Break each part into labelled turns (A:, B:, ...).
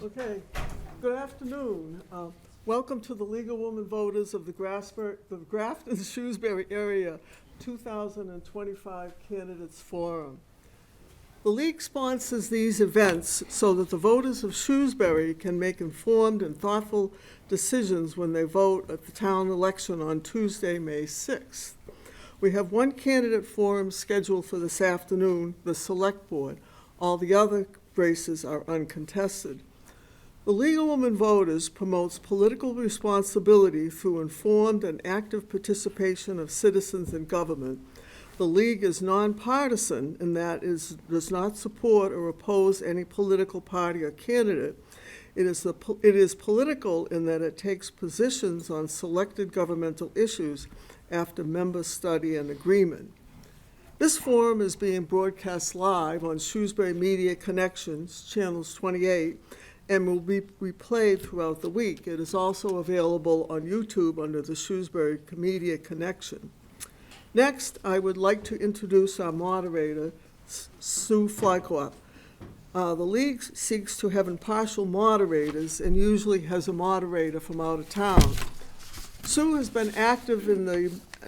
A: Okay, good afternoon. Welcome to the League of Women Voters of the Grafton-Shrewsbury Area 2025 Candidates Forum. The League sponsors these events so that the voters of Shrewsbury can make informed and thoughtful decisions when they vote at the town election on Tuesday, May 6th. We have one candidate forum scheduled for this afternoon, the Select Board. All the other races are uncontested. The League of Women Voters promotes political responsibility through informed and active participation of citizens in government. The League is nonpartisan in that it does not support or oppose any political party or candidate. It is political in that it takes positions on selected governmental issues after member study and agreement. This forum is being broadcast live on Shrewsbury Media Connections, channels 28, and will be replayed throughout the week. It is also available on YouTube under the Shrewsbury Media Connection. Next, I would like to introduce our moderator, Sue Flycorp. The League seeks to have impartial moderators and usually has a moderator from out of town. Sue has been an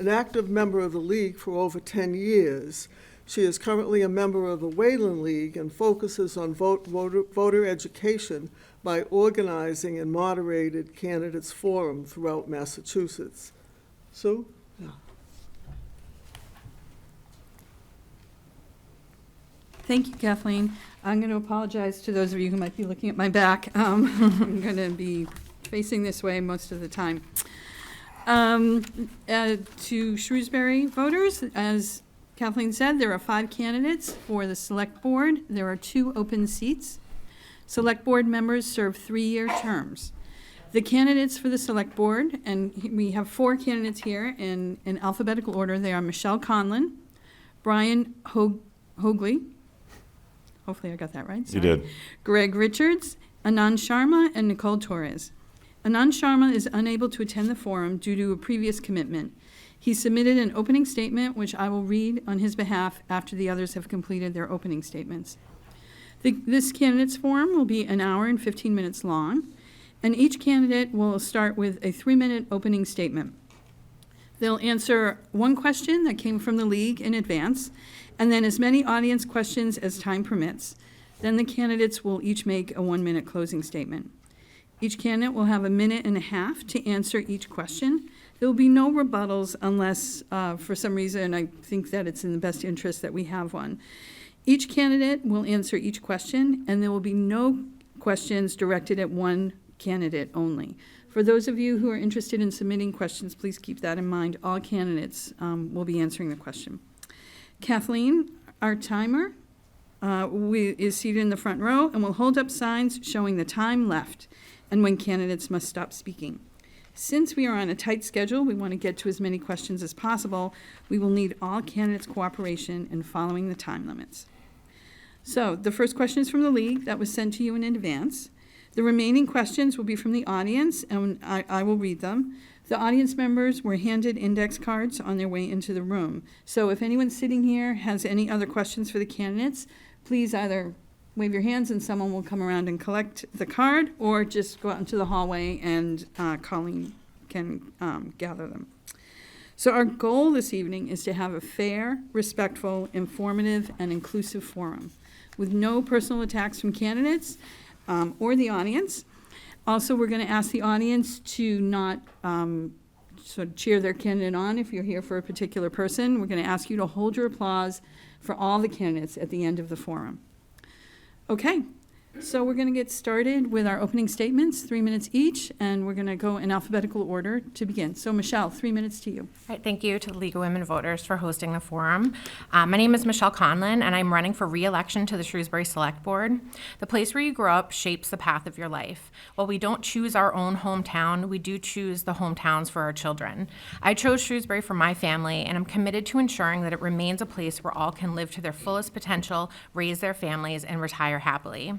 A: active member of the League for over 10 years. She is currently a member of the Wayland League and focuses on voter education by organizing and moderated candidates forum throughout Massachusetts. Sue? Yeah.
B: Thank you, Kathleen. I'm going to apologize to those of you who might be looking at my back. I'm going to be facing this way most of the time. To Shrewsbury voters, as Kathleen said, there are 5 candidates for the Select Board. There are 2 open seats. Select Board members serve 3-year terms. The candidates for the Select Board, and we have 4 candidates here in alphabetical order. They are Michelle Conlon, Brian Hoagley, hopefully I got that right.
C: Sorry. You did.
B: Greg Richards, Anand Sharma, and Nicole Torres. Anand Sharma is unable to attend the forum due to a previous commitment. He submitted an opening statement, which I will read on his behalf after the others have completed their opening statements. This candidates forum will be an hour and 15 minutes long, and each candidate will start with a 3-minute opening statement. They'll answer one question that came from the League in advance, and then as many audience questions as time permits. Then the candidates will each make a 1-minute closing statement. Each candidate will have a 1.5 minutes to answer each question. There will be no rebuttals unless, for some reason, I think that it's in the best interest that we have one. Each candidate will answer each question, and there will be no questions directed at one candidate only. For those of you who are interested in submitting questions, please keep that in mind. All candidates will be answering the question. Kathleen, our timer, is seated in the front row and will hold up signs showing the time left and when candidates must stop speaking. Since we are on a tight schedule, we want to get to as many questions as possible. We will need all candidates' cooperation in following the time limits. So the first question is from the League that was sent to you in advance. The remaining questions will be from the audience, and I will read them. The audience members were handed index cards on their way into the room. So if anyone sitting here has any other questions for the candidates, please either wave your hands and someone will come around and collect the card, or just go out into the hallway and Colleen can gather them. So our goal this evening is to have a fair, respectful, informative, and inclusive forum with no personal attacks from candidates or the audience. Also, we're going to ask the audience to not sort of cheer their candidate on if you're here for a particular person. We're going to ask you to hold your applause for all the candidates at the end of the forum. Okay, so we're going to get started with our opening statements, 3 minutes each, and we're going to go in alphabetical order to begin. So Michelle, 3 minutes to you.
D: All right, thank you to the League of Women Voters for hosting the forum. My name is Michelle Conlon, and I'm running for re-election to the Shrewsbury Select Board. The place where you grow up shapes the path of your life. While we don't choose our own hometown, we do choose the hometowns for our children. I chose Shrewsbury for my family, and I'm committed to ensuring that it remains a place where all can live to their fullest potential, raise their families, and retire happily.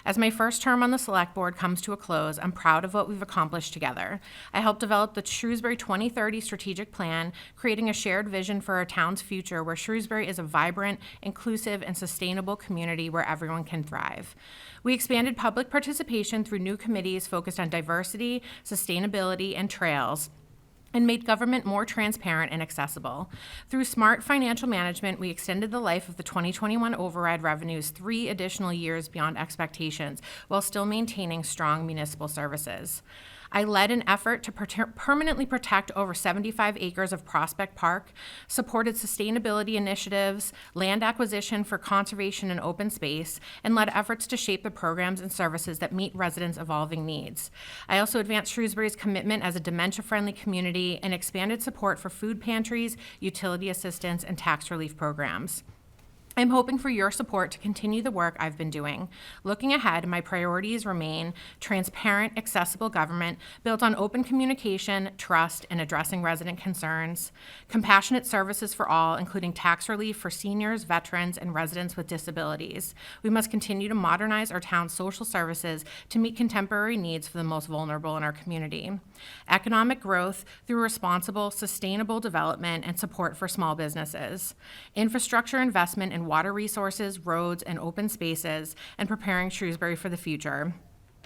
D: As my first term on the Select Board comes to a close, I'm proud of what we've accomplished together. I helped develop the Shrewsbury 2030 strategic plan, creating a shared vision for our town's future where Shrewsbury is a vibrant, inclusive, and sustainable community where everyone can thrive. We expanded public participation through new committees focused on diversity, sustainability, and trails, and made government more transparent and accessible. Through smart financial management, we extended the life of the 2021 override revenues 3 additional years beyond expectations, while still maintaining strong municipal services. I led an effort to permanently protect over 75 acres of Prospect Park, supported sustainability initiatives, land acquisition for conservation and open space, and led efforts to shape the programs and services that meet residents' evolving needs. I also advanced Shrewsbury's commitment as a dementia-friendly community and expanded support for food pantries, utility assistance, and tax relief programs. I'm hoping for your support to continue the work I've been doing. Looking ahead, my priorities remain transparent, accessible government built on open communication, trust, and addressing resident concerns, compassionate services for all, including tax relief for seniors, veterans, and residents with disabilities. We must continue to modernize our town's social services to meet contemporary needs for the most vulnerable in our community. Economic growth through responsible, sustainable development and support for small businesses. Infrastructure investment in water resources, roads, and open spaces, and preparing Shrewsbury for the future.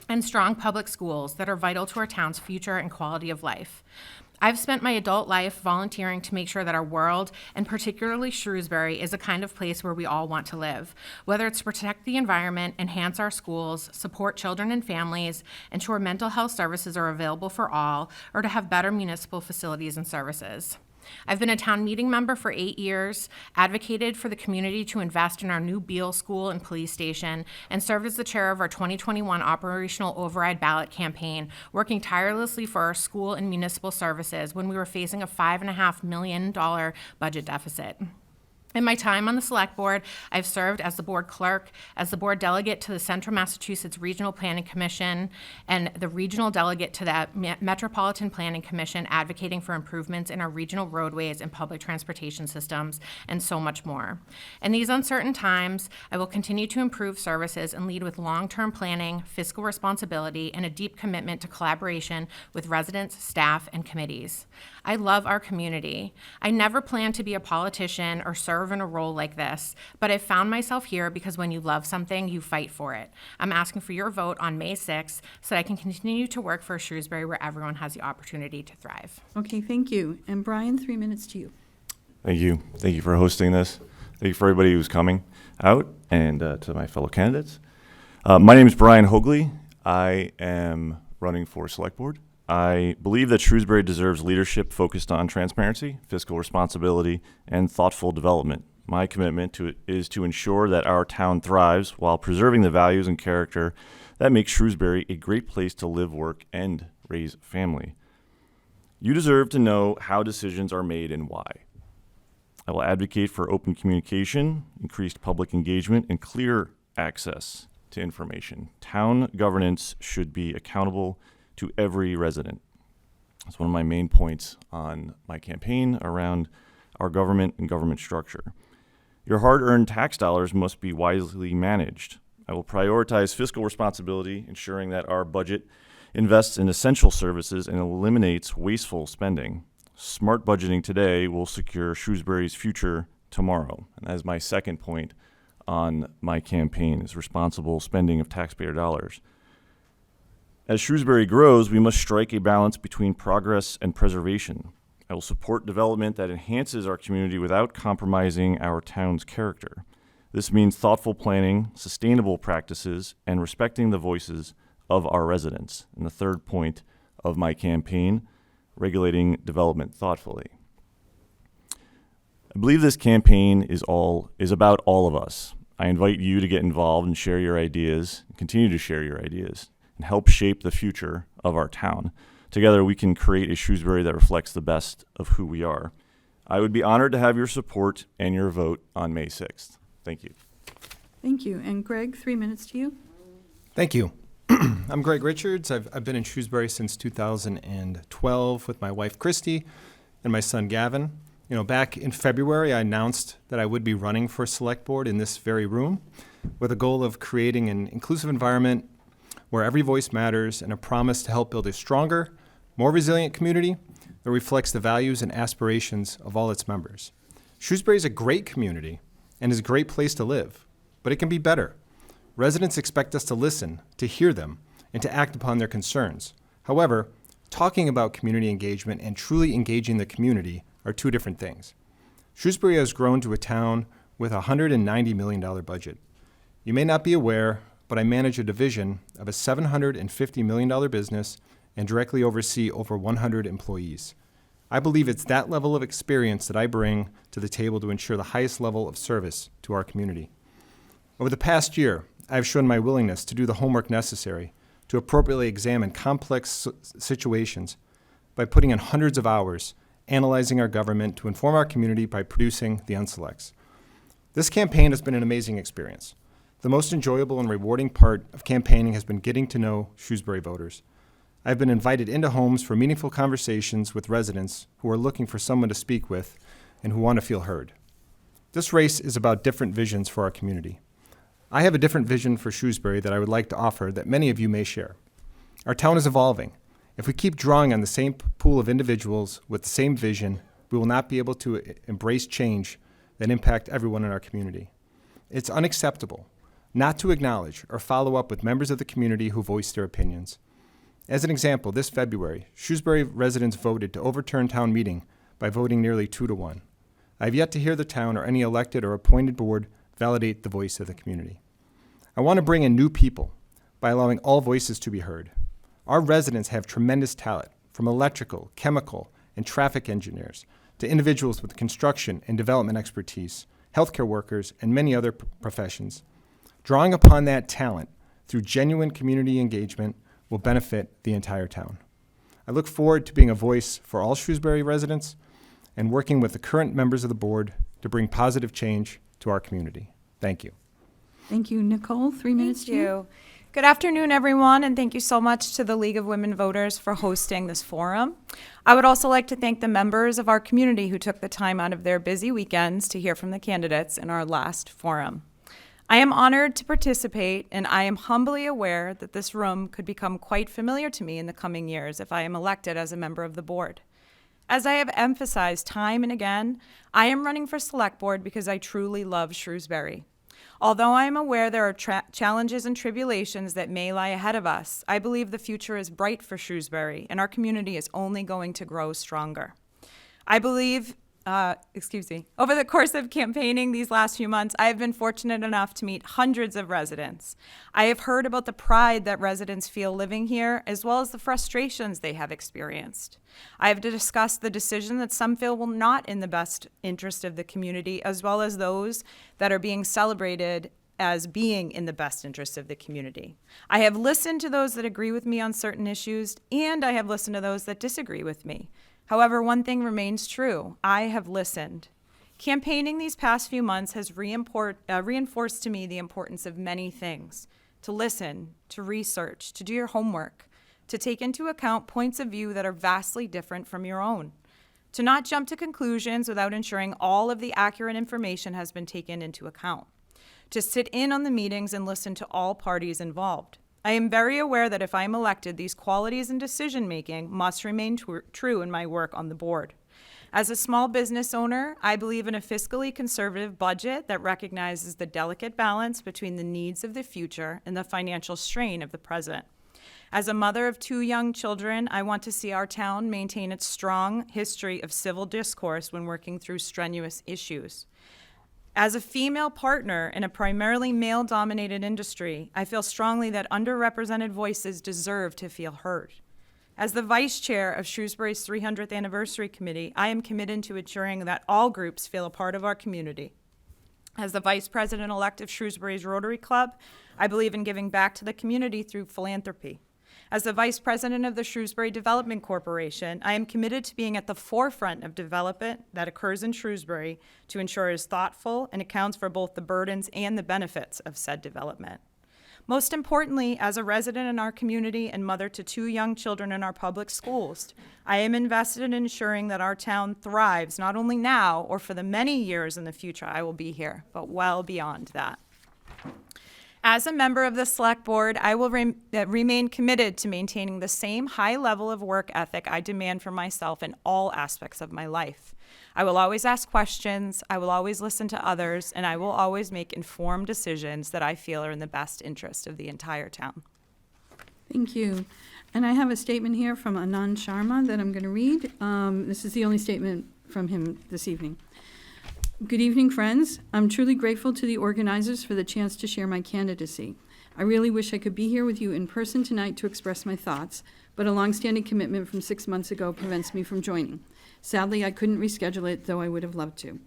D: And strong public schools that are vital to our town's future and quality of life. I've spent my adult life volunteering to make sure that our world, and particularly Shrewsbury, is a kind of place where we all want to live. Whether it's to protect the environment, enhance our schools, support children and families, ensure mental health services are available for all, or to have better municipal facilities and services. I've been a town meeting member for 8 years, advocated for the community to invest in our new Beale School and police station, and served as the chair of our 2021 Operational Override Ballot campaign, working tirelessly for our school and municipal services when we were facing a $5.5 million budget deficit. In my time on the Select Board, I've served as the board clerk, as the board delegate to the Central Massachusetts Regional Planning Commission, and the regional delegate to the Metropolitan Planning Commission, advocating for improvements in our regional roadways and public transportation systems, and so much more. In these uncertain times, I will continue to improve services and lead with long-term planning, fiscal responsibility, and a deep commitment to collaboration with residents, staff, and committees. I love our community. I never planned to be a politician or serve in a role like this, but I've found myself here because when you love something, you fight for it. I'm asking for your vote on May 6th so that I can continue to work for Shrewsbury where everyone has the opportunity to thrive.
B: Okay, thank you. And Brian, 3 minutes to you.
C: Thank you. Thank you for hosting this. Thank you for everybody who's coming out and to my fellow candidates. My name is Brian Hoagley. I am running for Select Board. I believe that Shrewsbury deserves leadership focused on transparency, fiscal responsibility, and thoughtful development. My commitment to it is to ensure that our town thrives while preserving the values and character that make Shrewsbury a great place to live, work, and raise a family. You deserve to know how decisions are made and why. I will advocate for open communication, increased public engagement, and clear access to information. Town governance should be accountable to every resident. That's one of my main points on my campaign around our government and government structure. Your hard-earned tax dollars must be wisely managed. I will prioritize fiscal responsibility, ensuring that our budget invests in essential services and eliminates wasteful spending. Smart budgeting today will secure Shrewsbury's future tomorrow. And as my second point on my campaign is responsible spending of taxpayer dollars. As Shrewsbury grows, we must strike a balance between progress and preservation. I will support development that enhances our community without compromising our town's character. This means thoughtful planning, sustainable practices, and respecting the voices of our residents. And the third point of my campaign, regulating development thoughtfully. I believe this campaign is about all of us. I invite you to get involved and share your ideas, and continue to share your ideas, and help shape the future of our town. Together, we can create a Shrewsbury that reflects the best of who we are. I would be honored to have your support and your vote on May 6th. Thank you.
B: Thank you. And Greg, 3 minutes to you.
E: Thank you. I'm Greg Richards. I've been in Shrewsbury since 2012 with my wife, Christy, and my son, Gavin. Back in February, I announced that I would be running for Select Board in this very room. with a goal of creating an inclusive environment where every voice matters and a promise to help build a stronger, more resilient community that reflects the values and aspirations of all its members. Shrewsbury is a great community and is a great place to live, but it can be better. Residents expect us to listen, to hear them, and to act upon their concerns. However, talking about community engagement and truly engaging the community are two different things. Shrewsbury has grown to a town with a $190 million budget. You may not be aware, but I manage a division of a $750 million business and directly oversee over 100 employees. I believe it's that level of experience that I bring to the table to ensure the highest level of service to our community. Over the past year, I have shown my willingness to do the homework necessary to appropriately examine complex situations by putting in hundreds of hours analyzing our government to inform our community by producing the Unselects. This campaign has been an amazing experience. The most enjoyable and rewarding part of campaigning has been getting to know Shrewsbury voters. I've been invited into homes for meaningful conversations with residents who are looking for someone to speak with and who want to feel heard. This race is about different visions for our community. I have a different vision for Shrewsbury that I would like to offer that many of you may share. Our town is evolving. If we keep drawing on the same pool of individuals with the same vision, we will not be able to embrace change that impact everyone in our community. It's unacceptable not to acknowledge or follow up with members of the community who voice their opinions. As an example, this February, Shrewsbury residents voted to overturn town meeting by voting nearly 2-1. I have yet to hear the town or any elected or appointed board validate the voice of the community. I want to bring in new people by allowing all voices to be heard. Our residents have tremendous talent, from electrical, chemical, and traffic engineers to individuals with construction and development expertise, healthcare workers, and many other professions. Drawing upon that talent through genuine community engagement will benefit the entire town. I look forward to being a voice for all Shrewsbury residents and working with the current members of the board to bring positive change to our community. Thank you.
B: Thank you. Nicole, 3 minutes
F: Thank
B: to you.
F: you. Good afternoon, everyone, and thank you so much to the League of Women Voters for hosting this forum. I would also like to thank the members of our community who took the time out of their busy weekends to hear from the candidates in our last forum. I am honored to participate, and I am humbly aware that this room could become quite familiar to me in the coming years if I am elected as a member of the board. As I have emphasized time and again, I am running for select board because I truly love Shrewsbury. Although I am aware there are challenges and tribulations that may lie ahead of us, I believe the future is bright for Shrewsbury, and our community is only going to grow stronger. I believe, over the course of campaigning these last few months, I have been fortunate enough to meet hundreds of residents. I have heard about the pride that residents feel living here, as well as the frustrations they have experienced. I have discussed the decision that some feel will not in the best interest of the community, as well as those that are being celebrated as being in the best interest of the community. I have listened to those that agree with me on certain issues, and I have listened to those that disagree with me. However, one thing remains true. I have listened. Campaigning these past few months has reinforced to me the importance of many things: to listen, to research, to do your homework, to take into account points of view that are vastly different from your own, to not jump to conclusions without ensuring all of the accurate information has been taken into account, to sit in on the meetings and listen to all parties involved. I am very aware that if I am elected, these qualities in decision-making must remain true in my work on the board. As a small business owner, I believe in a fiscally conservative budget that recognizes the delicate balance between the needs of the future and the financial strain of the present. As a mother of 2 young children, I want to see our town maintain its strong history of civil discourse when working through strenuous issues. As a female partner in a primarily male-dominated industry, I feel strongly that underrepresented voices deserve to feel heard. As the vice chair of Shrewsbury's 300th Anniversary Committee, I am committed to ensuring that all groups feel a part of our community. As the vice president-elect of Shrewsbury's Rotary Club, I believe in giving back to the community through philanthropy. As the vice president of the Shrewsbury Development Corporation, I am committed to being at the forefront of development that occurs in Shrewsbury to ensure it is thoughtful and accounts for both the burdens and the benefits of said development. Most importantly, as a resident in our community and mother to 2 young children in our public schools, I am invested in ensuring that our town thrives not only now or for the many years in the future I will be here, but well beyond that. As a member of the Select Board, I will remain committed to maintaining the same high level of work ethic I demand for myself in all aspects of my life. I will always ask questions, I will always listen to others, and I will always make informed decisions that I feel are in the best interest of the entire town.
B: Thank you. And I have a statement here from Anand Sharma that I'm going to read. This is the only statement from him this evening. Good evening, friends. I'm truly grateful to the organizers for the chance to share my candidacy. I really wish I could be here with you in person tonight to express my thoughts, but a longstanding commitment from 6 months ago prevents me from joining. Sadly, I couldn't reschedule it, though I would have loved to.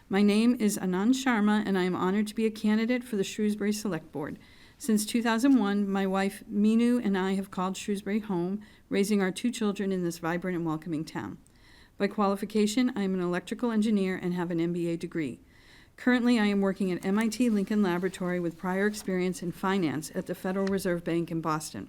B: My name is Anand Sharma, and I am honored to be a candidate for the Shrewsbury Select Board. Since 2001, my wife, Minu, and I have called Shrewsbury home, raising our 2 children in this vibrant and welcoming town. By qualification, I am an electrical engineer and have an MBA degree. Currently, I am working at MIT Lincoln Laboratory with prior experience in finance at the Federal Reserve Bank in Boston.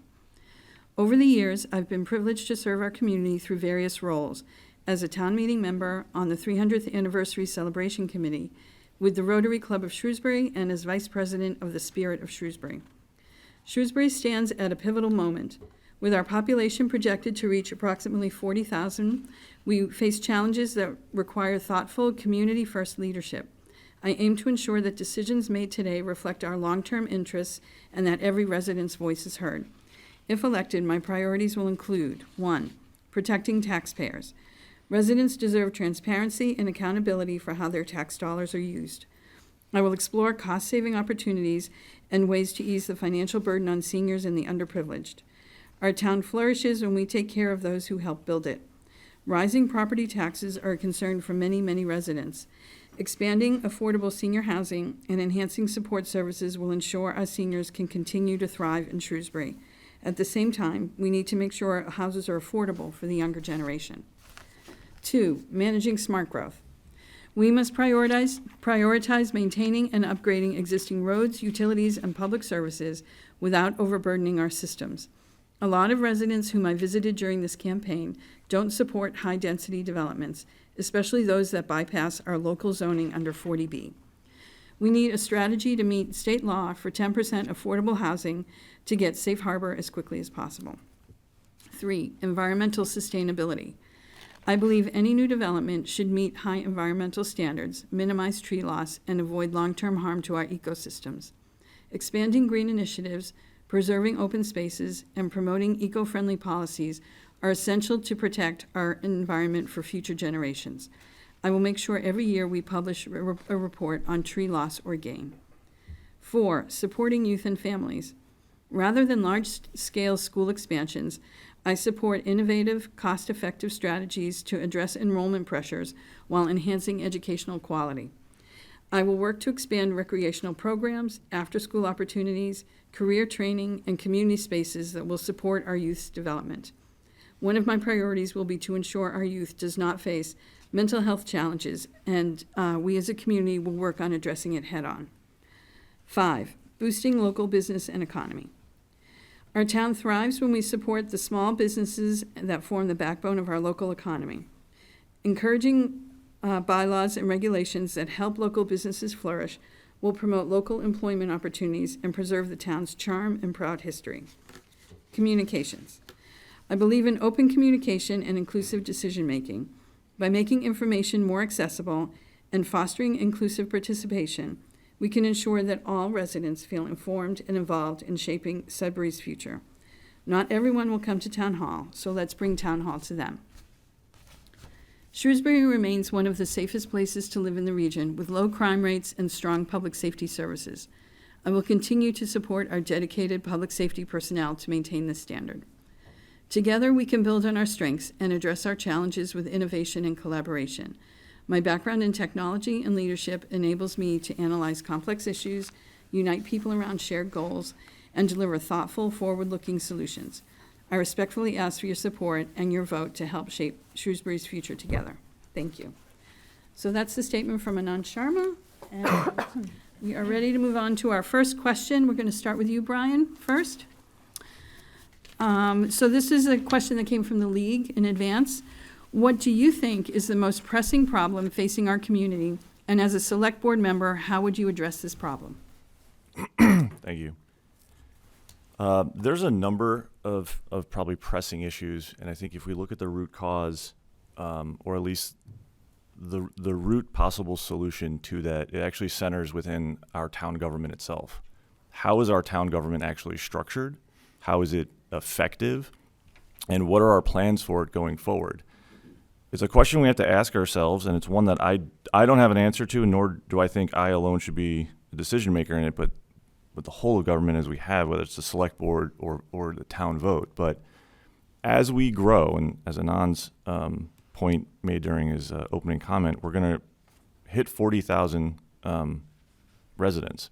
B: Over the years, I've been privileged to serve our community through various roles, as a town meeting member on the 300th Anniversary Celebration Committee, with the Rotary Club of Shrewsbury, and as Vice President of the Spirit of Shrewsbury. Shrewsbury stands at a pivotal moment. With our population projected to reach approximately 40,000, we face challenges that require thoughtful, community-first leadership. I aim to ensure that decisions made today reflect our long-term interests and that every resident's voice is heard. If elected, my priorities will include: 1, protecting taxpayers. Residents deserve transparency and accountability for how their tax dollars are used. I will explore cost-saving opportunities and ways to ease the financial burden on seniors and the underprivileged. Our town flourishes when we take care of those who help build it. Rising property taxes are a concern for many, many residents. Expanding affordable senior housing and enhancing support services will ensure our seniors can continue to thrive in Shrewsbury. At the same time, we need to make sure our houses are affordable for the younger generation. 2, managing smart growth. We must prioritize maintaining and upgrading existing roads, utilities, and public services without overburdening our systems. A lot of residents whom I visited during this campaign don't support high-density developments, especially those that bypass our local zoning under 40B. We need a strategy to meet state law for 10% affordable housing to get safe harbor as quickly as possible. 3, environmental sustainability. I believe any new development should meet high environmental standards, minimize tree loss, and avoid long-term harm to our ecosystems. Expanding green initiatives, preserving open spaces, and promoting eco-friendly policies are essential to protect our environment for future generations. I will make sure every year we publish a report on tree loss or gain. 4, supporting youth and families. Rather than large-scale school expansions, I support innovative, cost-effective strategies to address enrollment pressures while enhancing educational quality. I will work to expand recreational programs, after-school opportunities, career training, and community spaces that will support our youth's development. One of my priorities will be to ensure our youth does not face mental health challenges, and we as a community will work on addressing it head-on. 5, boosting local business and economy. Our town thrives when we support the small businesses that form the backbone of our local economy. Encouraging bylaws and regulations that help local businesses flourish will promote local employment opportunities and preserve the town's charm and proud history. Communications. I believe in open communication and inclusive decision-making. By making information more accessible and fostering inclusive participation, we can ensure that all residents feel informed and involved in shaping Sudbury's future. Not everyone will come to Town Hall, so let's bring Town Hall to them. Shrewsbury remains one of the safest places to live in the region, with low crime rates and strong public safety services. I will continue to support our dedicated public safety personnel to maintain this standard. Together, we can build on our strengths and address our challenges with innovation and collaboration. My background in technology and leadership enables me to analyze complex issues, unite people around shared goals, and deliver thoughtful, forward-looking solutions. I respectfully ask for your support and your vote to help shape Shrewsbury's future together. Thank you. So that's the statement from Anand Sharma, and we are ready to move on to our first question. We're going to start with you, Brian, first. So this is a question that came from the League in advance. What do you think is the most pressing problem facing our community? And as a select board member, how would you address this problem?
C: Thank you. There's a number of probably pressing issues, and I think if we look at the root cause, or at least the root possible solution to that, it actually centers within our town government itself. How is our town government actually structured? How is it effective? And what are our plans for it going forward? It's a question we have to ask ourselves, and it's one that I don't have an answer to, nor do I think I alone should be the decision maker in it, but with the whole of government as we have, whether it's the select board or the town vote. But as we grow, and as Anand's point made during his opening comment, we're going to hit 40,000 residents.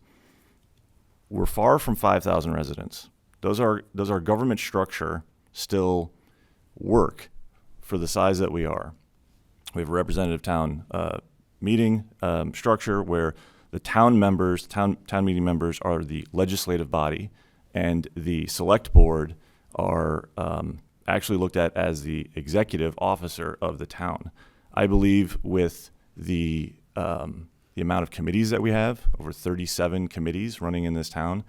C: We're far from 5,000 residents. Does our government structure still work for the size that we are? We have a representative town meeting structure where the town members, town meeting members, are the legislative body, and the select board are actually looked at as the executive officer of the town. I believe with the amount of committees that we have, over 37 committees running in this town,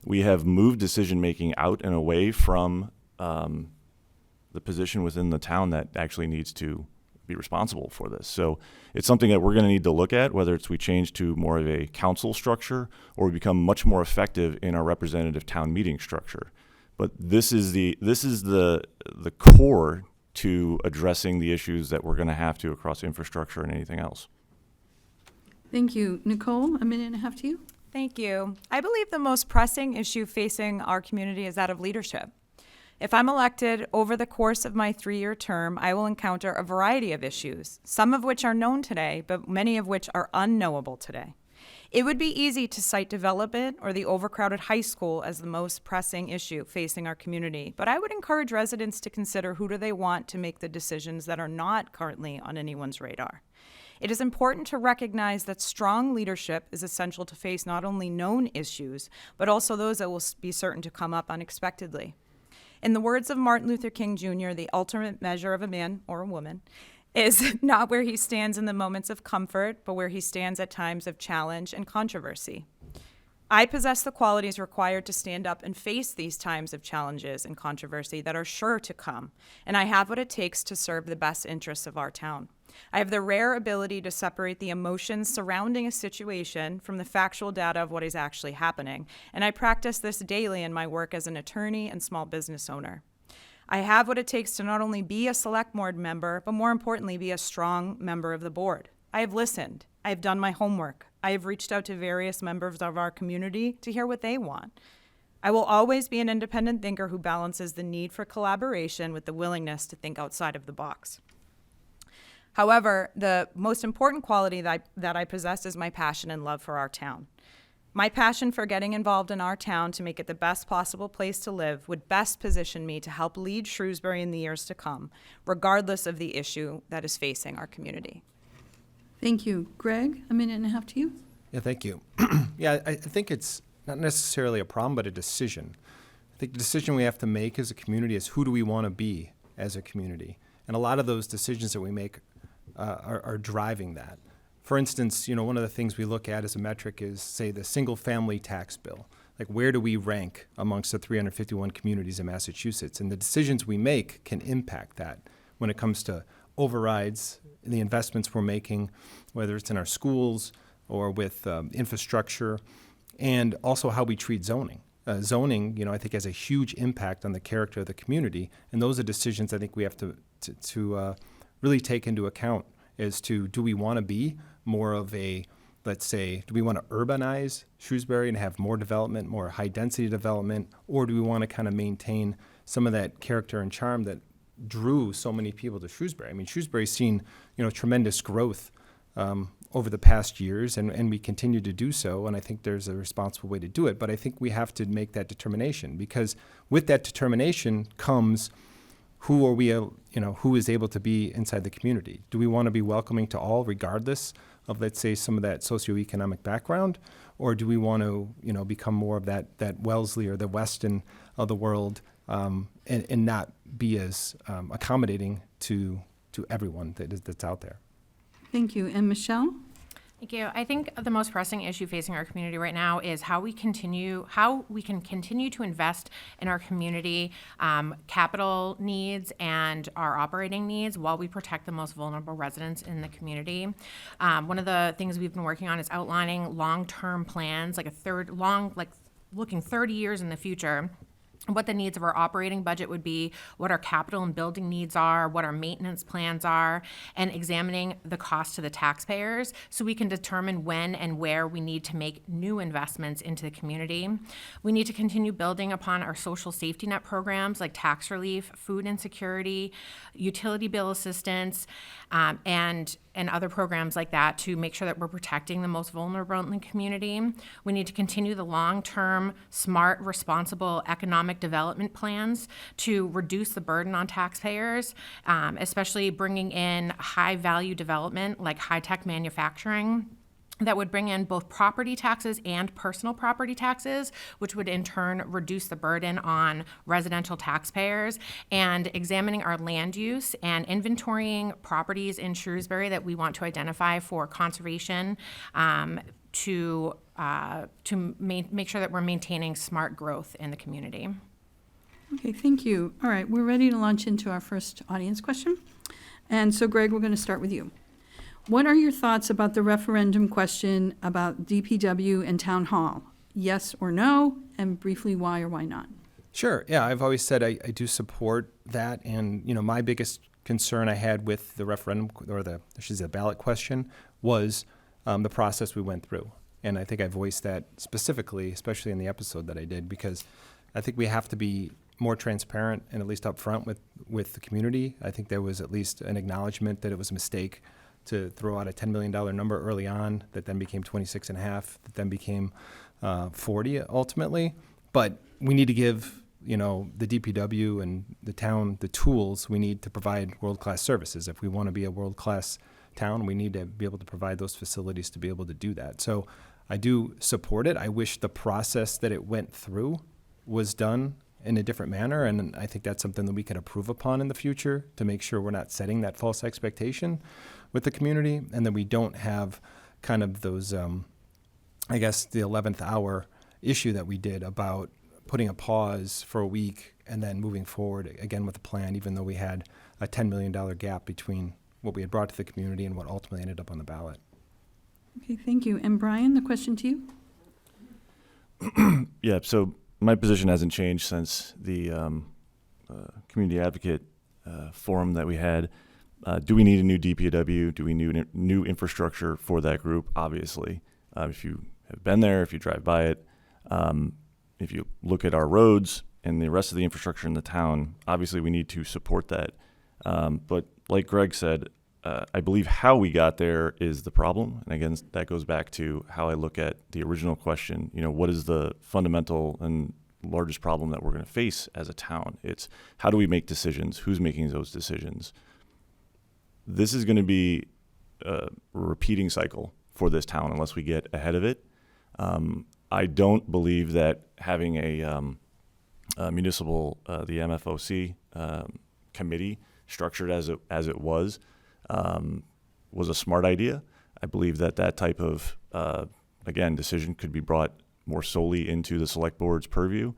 C: we have moved decision-making out and away from the position within the town that actually needs to be responsible for this. So it's something that we're going to need to look at, whether it's we change to more of a council structure or we become much more effective in our representative town meeting structure. But this is the core to addressing the issues that we're going to have to across infrastructure and anything else.
B: Thank you. Nicole, a minute and a half to you.
F: Thank you. I believe the most pressing issue facing our community is that of leadership. If I'm elected, over the course of my 3-year term, I will encounter a variety of issues, some of which are known today, but many of which are unknowable today. It would be easy to cite development or the overcrowded high school as the most pressing issue facing our community, but I would encourage residents to consider who do they want to make the decisions that are not currently on anyone's radar. It is important to recognize that strong leadership is essential to face not only known issues, but also those that will be certain to come up unexpectedly. In the words of Martin Luther King Jr., the ultimate measure of a man or a woman is not where he stands in the moments of comfort, but where he stands at times of challenge and controversy. I possess the qualities required to stand up and face these times of challenges and controversy that are sure to come, and I have what it takes to serve the best interests of our town. I have the rare ability to separate the emotions surrounding a situation from the factual data of what is actually happening, and I practice this daily in my work as an attorney and small business owner. I have what it takes to not only be a select board member, but more importantly, be a strong member of the board. I have listened. I have done my homework. I have reached out to various members of our community to hear what they want. I will always be an independent thinker who balances the need for collaboration with the willingness to think outside of the box. However, the most important quality that I possess is my passion and love for our town. My passion for getting involved in our town to make it the best possible place to live would best position me to help lead Shrewsbury in the years to come, regardless of the issue that is facing our community.
B: Thank you. Greg, a minute and a half to you.
E: Yeah, thank you. Yeah, I think it's not necessarily a problem, but a decision. I think the decision we have to make as a community is who do we want to be as a community? And a lot of those decisions that we make are driving that. For instance, one of the things we look at as a metric is, say, the single-family tax bill. Like, where do we rank amongst the 351 communities in Massachusetts? And the decisions we make can impact that when it comes to overrides, the investments we're making, whether it's in our schools or with infrastructure, and also how we treat zoning. Zoning, I think has a huge impact on the character of the community, and those are decisions I think we have to really take into account as to, do we want to be more of a, let's say, do we want to urbanize Shrewsbury and have more development, more high-density development, or do we want to kind of maintain some of that character and charm that drew so many people to Shrewsbury? I mean, Shrewsbury's seen, tremendous growth over the past years, and we continue to do so, and I think there's a responsible way to do it, but I think we have to make that determination, because with that determination comes who are we, who is able to be inside the community? Do we want to be welcoming to all, regardless of, let's say, some of that socioeconomic background, or do we want to, become more of that Wellesley or the Weston of the world, and not be as accommodating to everyone that's out there?
B: Thank you. And Michelle?
D: Thank you. I think the most pressing issue facing our community right now is how we can continue to invest in our community capital needs and our operating needs while we protect the most vulnerable residents in the community. One of the things we've been working on is outlining long-term plans, looking 30 years in the future, what the needs of our operating budget would be, what our capital and building needs are, what our maintenance plans are, and examining the cost to the taxpayers so we can determine when and where we need to make new investments into the community. We need to continue building upon our social safety net programs like tax relief, food insecurity, utility bill assistance, and other programs like that to make sure that we're protecting the most vulnerable in the community. We need to continue the long-term, smart, responsible economic development plans to reduce the burden on taxpayers, especially bringing in high-value development like high-tech manufacturing that would bring in both property taxes and personal property taxes, which would in turn reduce the burden on residential taxpayers, and examining our land use and inventorying properties in Shrewsbury that we want to identify for conservation to make sure that we're maintaining smart growth in the community.
B: Okay, thank you. All right, we're ready to launch into our first audience question. And so, Greg, we're going to start with you. What are your thoughts about the referendum question about DPW and Town Hall? Yes or no, and briefly why or why not?
E: Sure. Yeah, I've always said I do support that. And, my biggest concern I had with the referendum or the ballot question was the process we went through. And I think I voiced that specifically, especially in the episode that I did, because I think we have to be more transparent and at least upfront with the community. I think there was at least an acknowledgement that it was a mistake to throw out a $10 million number early on that then became 26.5, that then became 40 ultimately. But we need to give, the DPW and the town the tools we need to provide world-class services. If we want to be a world-class town, we need to be able to provide those facilities to be able to do that. So I do support it. I wish the process that it went through was done in a different manner, and I think that's something that we can improve upon in the future to make sure we're not setting that false expectation with the community, and that we don't have kind of those, the 11th hour issue that we did about putting a pause for a week and then moving forward again with a plan, even though we had a $10 million gap between what we had brought to the community and what ultimately ended up on the ballot.
B: Okay, thank you. And Brian, the question to you?
C: Yeah, so my position hasn't changed since the community advocate forum that we had. Do we need a new DPW? Do we need new infrastructure for that group? Obviously. If you have been there, if you drive by it, if you look at our roads and the rest of the infrastructure in the town, obviously we need to support that. But like Greg said, I believe how we got there is the problem. And again, that goes back to how I look at the original question. What is the fundamental and largest problem that we're going to face as a town? It's how do we make decisions? Who's making those decisions? This is going to be a repeating cycle for this town unless we get ahead of it. I don't believe that having a municipal, the MFOC committee structured as it was a smart idea. I believe that type of, decision could be brought more solely into the select board's purview.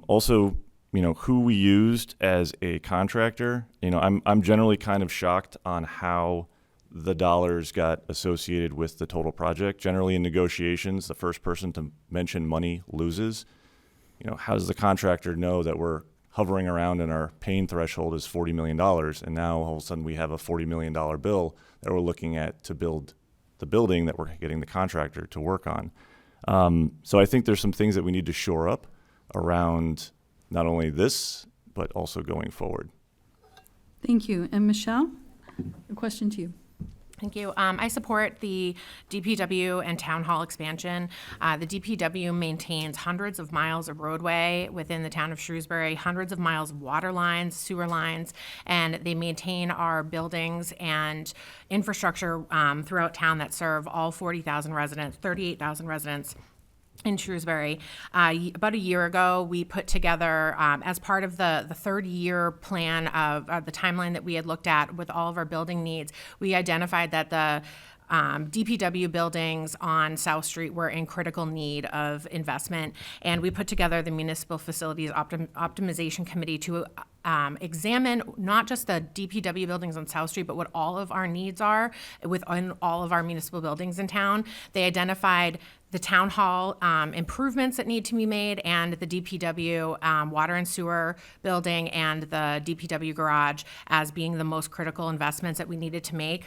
C: Also, who we used as a contractor, I'm generally kind of shocked on how the dollars got associated with the total project. Generally in negotiations, the first person to mention money loses. How does the contractor know that we're hovering around and our pain threshold is $40 million, and now all of a sudden we have a $40 million bill that we're looking at to build the building that we're getting the contractor to work on. So I think there's some things that we need to shore up around not only this, but also going forward.
B: Thank you. And Michelle, a question to you.
D: Thank you. I support the DPW and Town Hall expansion. The DPW maintains hundreds of miles of roadway within the town of Shrewsbury, hundreds of miles of water lines, sewer lines, and they maintain our buildings and infrastructure throughout town that serve all 40,000 residents, 38,000 residents in Shrewsbury. About a year ago, we put together, as part of the third-year plan of the timeline that we had looked at with all of our building needs, we identified that the DPW buildings on South Street were in critical need of investment, and we put together the Municipal Facilities Optimization Committee to examine not just the DPW buildings on South Street, but what all of our needs are within all of our municipal buildings in town. They identified the town hall improvements that need to be made, and the DPW water and sewer building and the DPW garage as being the most critical investments that we needed to make.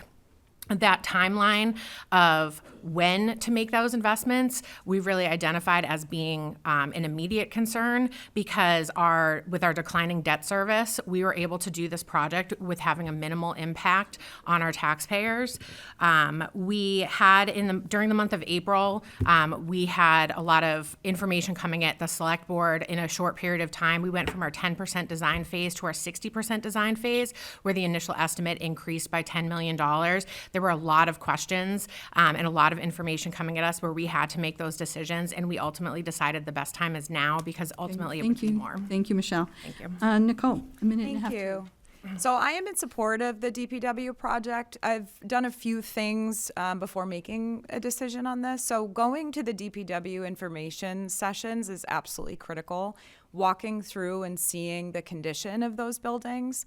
D: That timeline of when to make those investments, we really identified as being an immediate concern, because with our declining debt service, we were able to do this project with having a minimal impact on our taxpayers. We had during the month of April, we had a lot of information coming at the select board in a short period of time. We went from our 10% design phase to our 60% design phase, where the initial estimate increased by $10 million. There were a lot of questions and a lot of information coming at us where we had to make those decisions, and we ultimately decided the best time is now, because ultimately it would be more.
B: Thank you, Michelle.
D: Thank you.
B: Nicole, a minute and a half.
F: Thank you. So I am in support of the DPW project. I've done a few things before making a decision on this. So going to the DPW information sessions is absolutely critical. Walking through and seeing the condition of those buildings,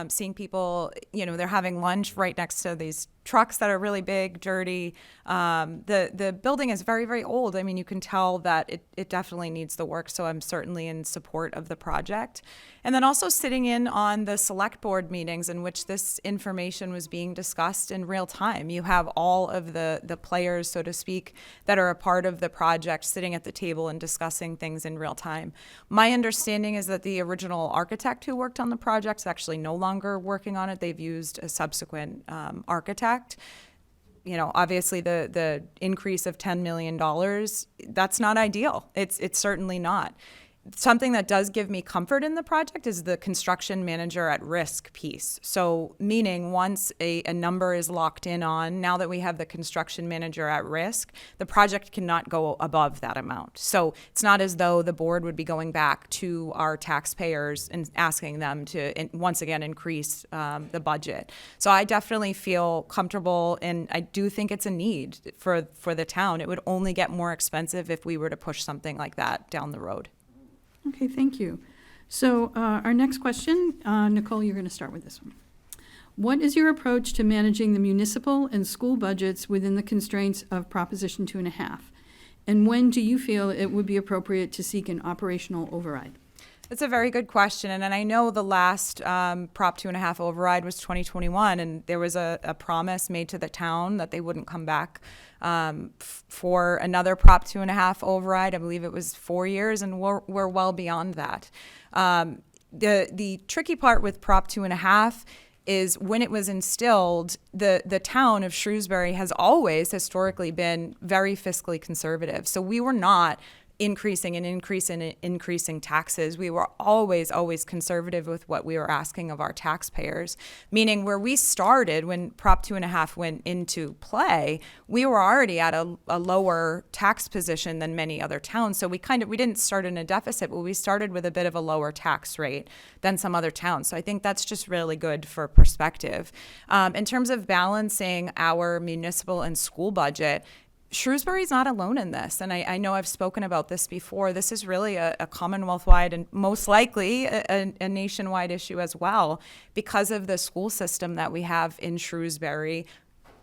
F: seeing people, they're having lunch right next to these trucks that are really big, dirty. The building is very, very old. I mean, you can tell that it definitely needs the work, so I'm certainly in support of the project. And then also sitting in on the select board meetings in which this information was being discussed in real time. You have all of the players, so to speak, that are a part of the project sitting at the table and discussing things in real time. My understanding is that the original architect who worked on the project is actually no longer working on it. They've used a subsequent architect. Obviously the increase of $10 million, that's not ideal. It's certainly not. Something that does give me comfort in the project is the construction manager at risk piece. So meaning once a number is locked in on, now that we have the construction manager at risk, the project cannot go above that amount. So it's not as though the board would be going back to our taxpayers and asking them to once again increase the budget. So I definitely feel comfortable, and I do think it's a need for the town. It would only get more expensive if we were to push something like that down the road.
B: Okay, thank you. So our next question, Nicole, you're going to start with this one. What is your approach to managing the municipal and school budgets within the constraints of Proposition 2.5? And when do you feel it would be appropriate to seek an operational override?
F: That's a very good question. And I know the last Prop 2.5 override was 2021, and there was a promise made to the town that they wouldn't come back for another Prop 2.5 override. I believe it was 4 years, and we're well beyond that. The tricky part with Prop 2.5 is when it was instilled, the town of Shrewsbury has always historically been very fiscally conservative. So we were not increasing taxes. We were always conservative with what we were asking of our taxpayers, meaning where we started when Prop 2.5 went into play, we were already at a lower tax position than many other towns. So we didn't start in a deficit, but we started with a bit of a lower tax rate than some other towns. So I think that's just really good for perspective. In terms of balancing our municipal and school budget, Shrewsbury's not alone in this, and I know I've spoken about this before. This is really a Commonwealth-wide and most likely a nationwide issue as well, because of the school system that we have in Shrewsbury.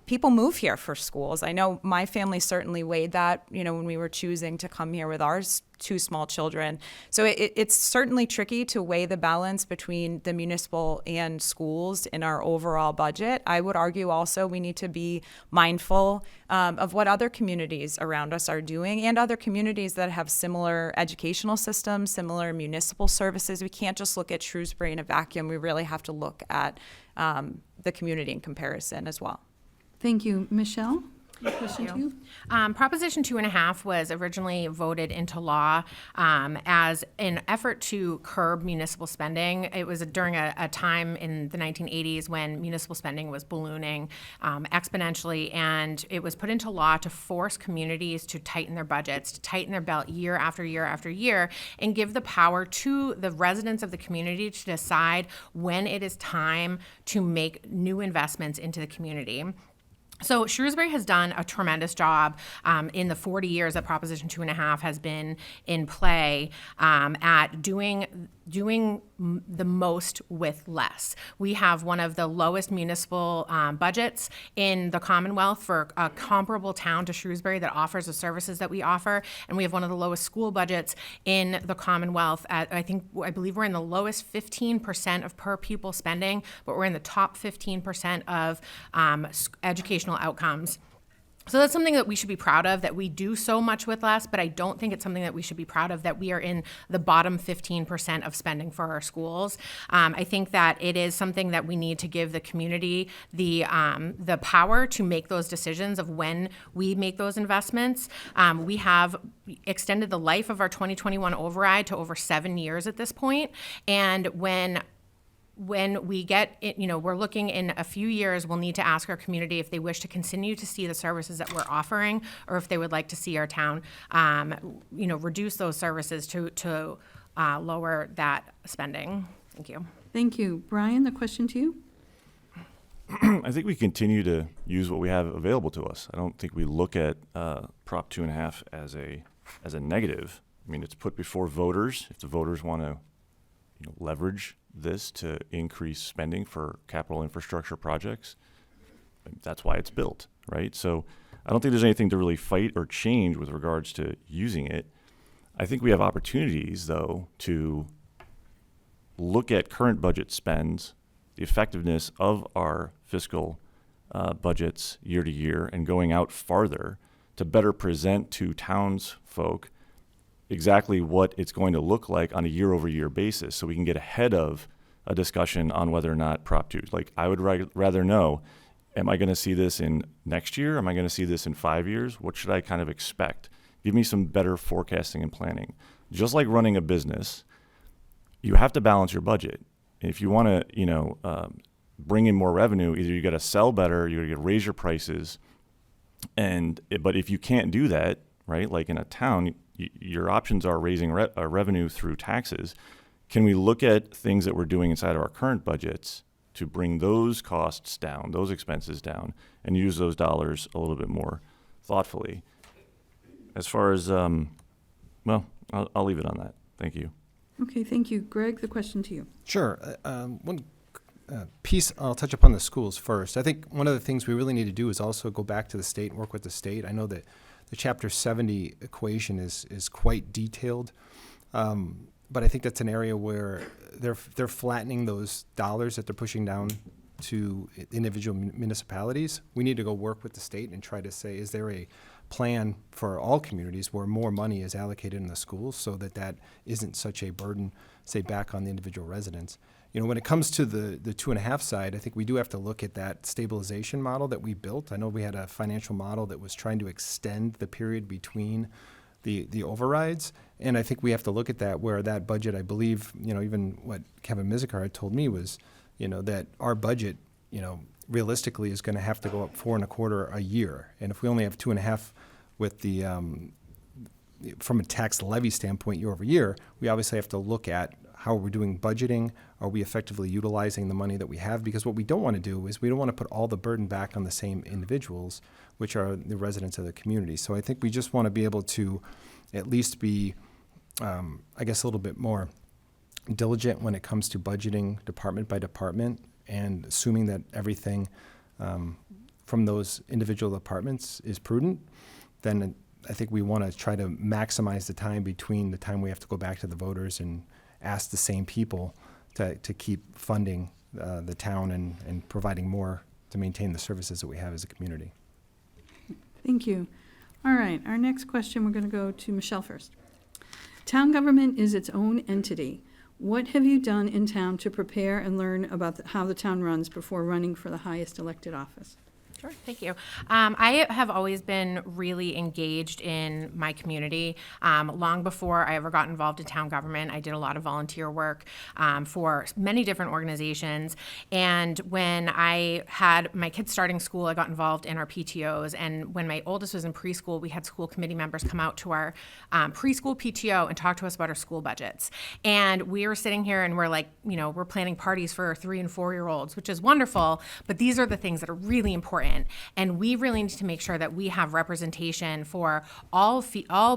F: People move here for schools. I know my family certainly weighed that, when we were choosing to come here with our two small children. So it's certainly tricky to weigh the balance between the municipal and schools in our overall budget. I would argue also we need to be mindful of what other communities around us are doing, and other communities that have similar educational systems, similar municipal services. We can't just look at Shrewsbury in a vacuum. We really have to look at the community in comparison as well.
B: Thank you. Michelle, a question to you?
D: Proposition 2.5 was originally voted into law as an effort to curb municipal spending. It was during a time in the 1980s when municipal spending was ballooning exponentially, and it was put into law to force communities to tighten their budgets, to tighten their belt year after year after year, and give the power to the residents of the community to decide when it is time to make new investments into the community. So Shrewsbury has done a tremendous job in the 40 years that Proposition 2.5 has been in play at doing the most with less. We have one of the lowest municipal budgets in the Commonwealth for a comparable town to Shrewsbury that offers the services that we offer, and we have one of the lowest school budgets in the Commonwealth. I believe we're in the lowest 15% of per pupil spending, but we're in the top 15% of educational outcomes. So that's something that we should be proud of, that we do so much with less, but I don't think it's something that we should be proud of that we are in the bottom 15% of spending for our schools. I think that it is something that we need to give the community the power to make those decisions of when we make those investments. We have extended the life of our 2021 override to over 7 years at this point, and when we get it, we're looking in a few years, we'll need to ask our community if they wish to continue to see the services that we're offering, or if they would like to see our town, reduce those services to lower that spending. Thank you.
B: Thank you. Brian, the question to you?
C: I think we continue to use what we have available to us. I don't think we look at Prop 2.5 as a negative. I mean, it's put before voters. If the voters want to leverage this to increase spending for capital infrastructure projects, that's why it's built, right? So I don't think there's anything to really fight or change with regards to using it. I think we have opportunities, though, to look at current budget spends, the effectiveness of our fiscal budgets year to year, and going out farther to better present to townsfolk exactly what it's going to look like on a year-over-year basis, so we can get ahead of a discussion on whether or not Prop 2. Like, I would rather know, am I going to see this in next year? Am I going to see this in 5 years? What should I kind of expect? Give me some better forecasting and planning. Just like running a business, you have to balance your budget. If you want to, bring in more revenue, either you got to sell better, you got to raise your prices, but if you can't do that, right? Like in a town, your options are raising revenue through taxes. Can we look at things that we're doing inside of our current budgets to bring those costs down, those expenses down, and use those dollars a little bit more thoughtfully? As far as, I'll leave it on that. Thank you.
B: Okay, thank you. Greg, the question to you.
E: Sure. One piece, I'll touch upon the schools first. I think one of the things we really need to do is also go back to the state and work with the state. I know that the Chapter 70 equation is quite detailed, but I think that's an area where they're flattening those dollars that they're pushing down to individual municipalities. We need to go work with the state and try to say, is there a plan for all communities where more money is allocated in the schools so that isn't such a burden, say, back on the individual residents. When it comes to the 2.5 side, I think we do have to look at that stabilization model that we built. I know we had a financial model that was trying to extend the period between the overrides, and I think we have to look at that where that budget, I believe, even what Kevin Mizikar had told me was, that our budget, realistically is going to have to go up 4.25 a year, and if we only have 2.5 with the from a tax levy standpoint year over year, we obviously have to look at how we're doing budgeting. Are we effectively utilizing the money that we have? Because what we don't want to do is we don't want to put all the burden back on the same individuals, which are the residents of the community. So I think we just want to be able to at least be, a little bit more diligent when it comes to budgeting department by department, and assuming that everything from those individual departments is prudent. Then I think we want to try to maximize the time between the time we have to go back to the voters and ask the same people to keep funding the town and providing more to maintain the services that we have as a community.
B: Thank you. All right, our next question, we're going to go to Michelle first. Town government is its own entity. What have you done in town to prepare and learn about how the town runs before running for the highest elected office?
D: Sure, thank you. I have always been really engaged in my community. Long before I ever got involved in town government, I did a lot of volunteer work for many different organizations. And when I had my kids starting school, I got involved in our PTOs. And when my oldest was in preschool, we had school committee members come out to our preschool PTO and talk to us about our school budgets. And we were sitting here and we're like, we're planning parties for 3 and 4 year olds, which is wonderful. But these are the things that are really important. important. And we really need to make sure that we have representation for all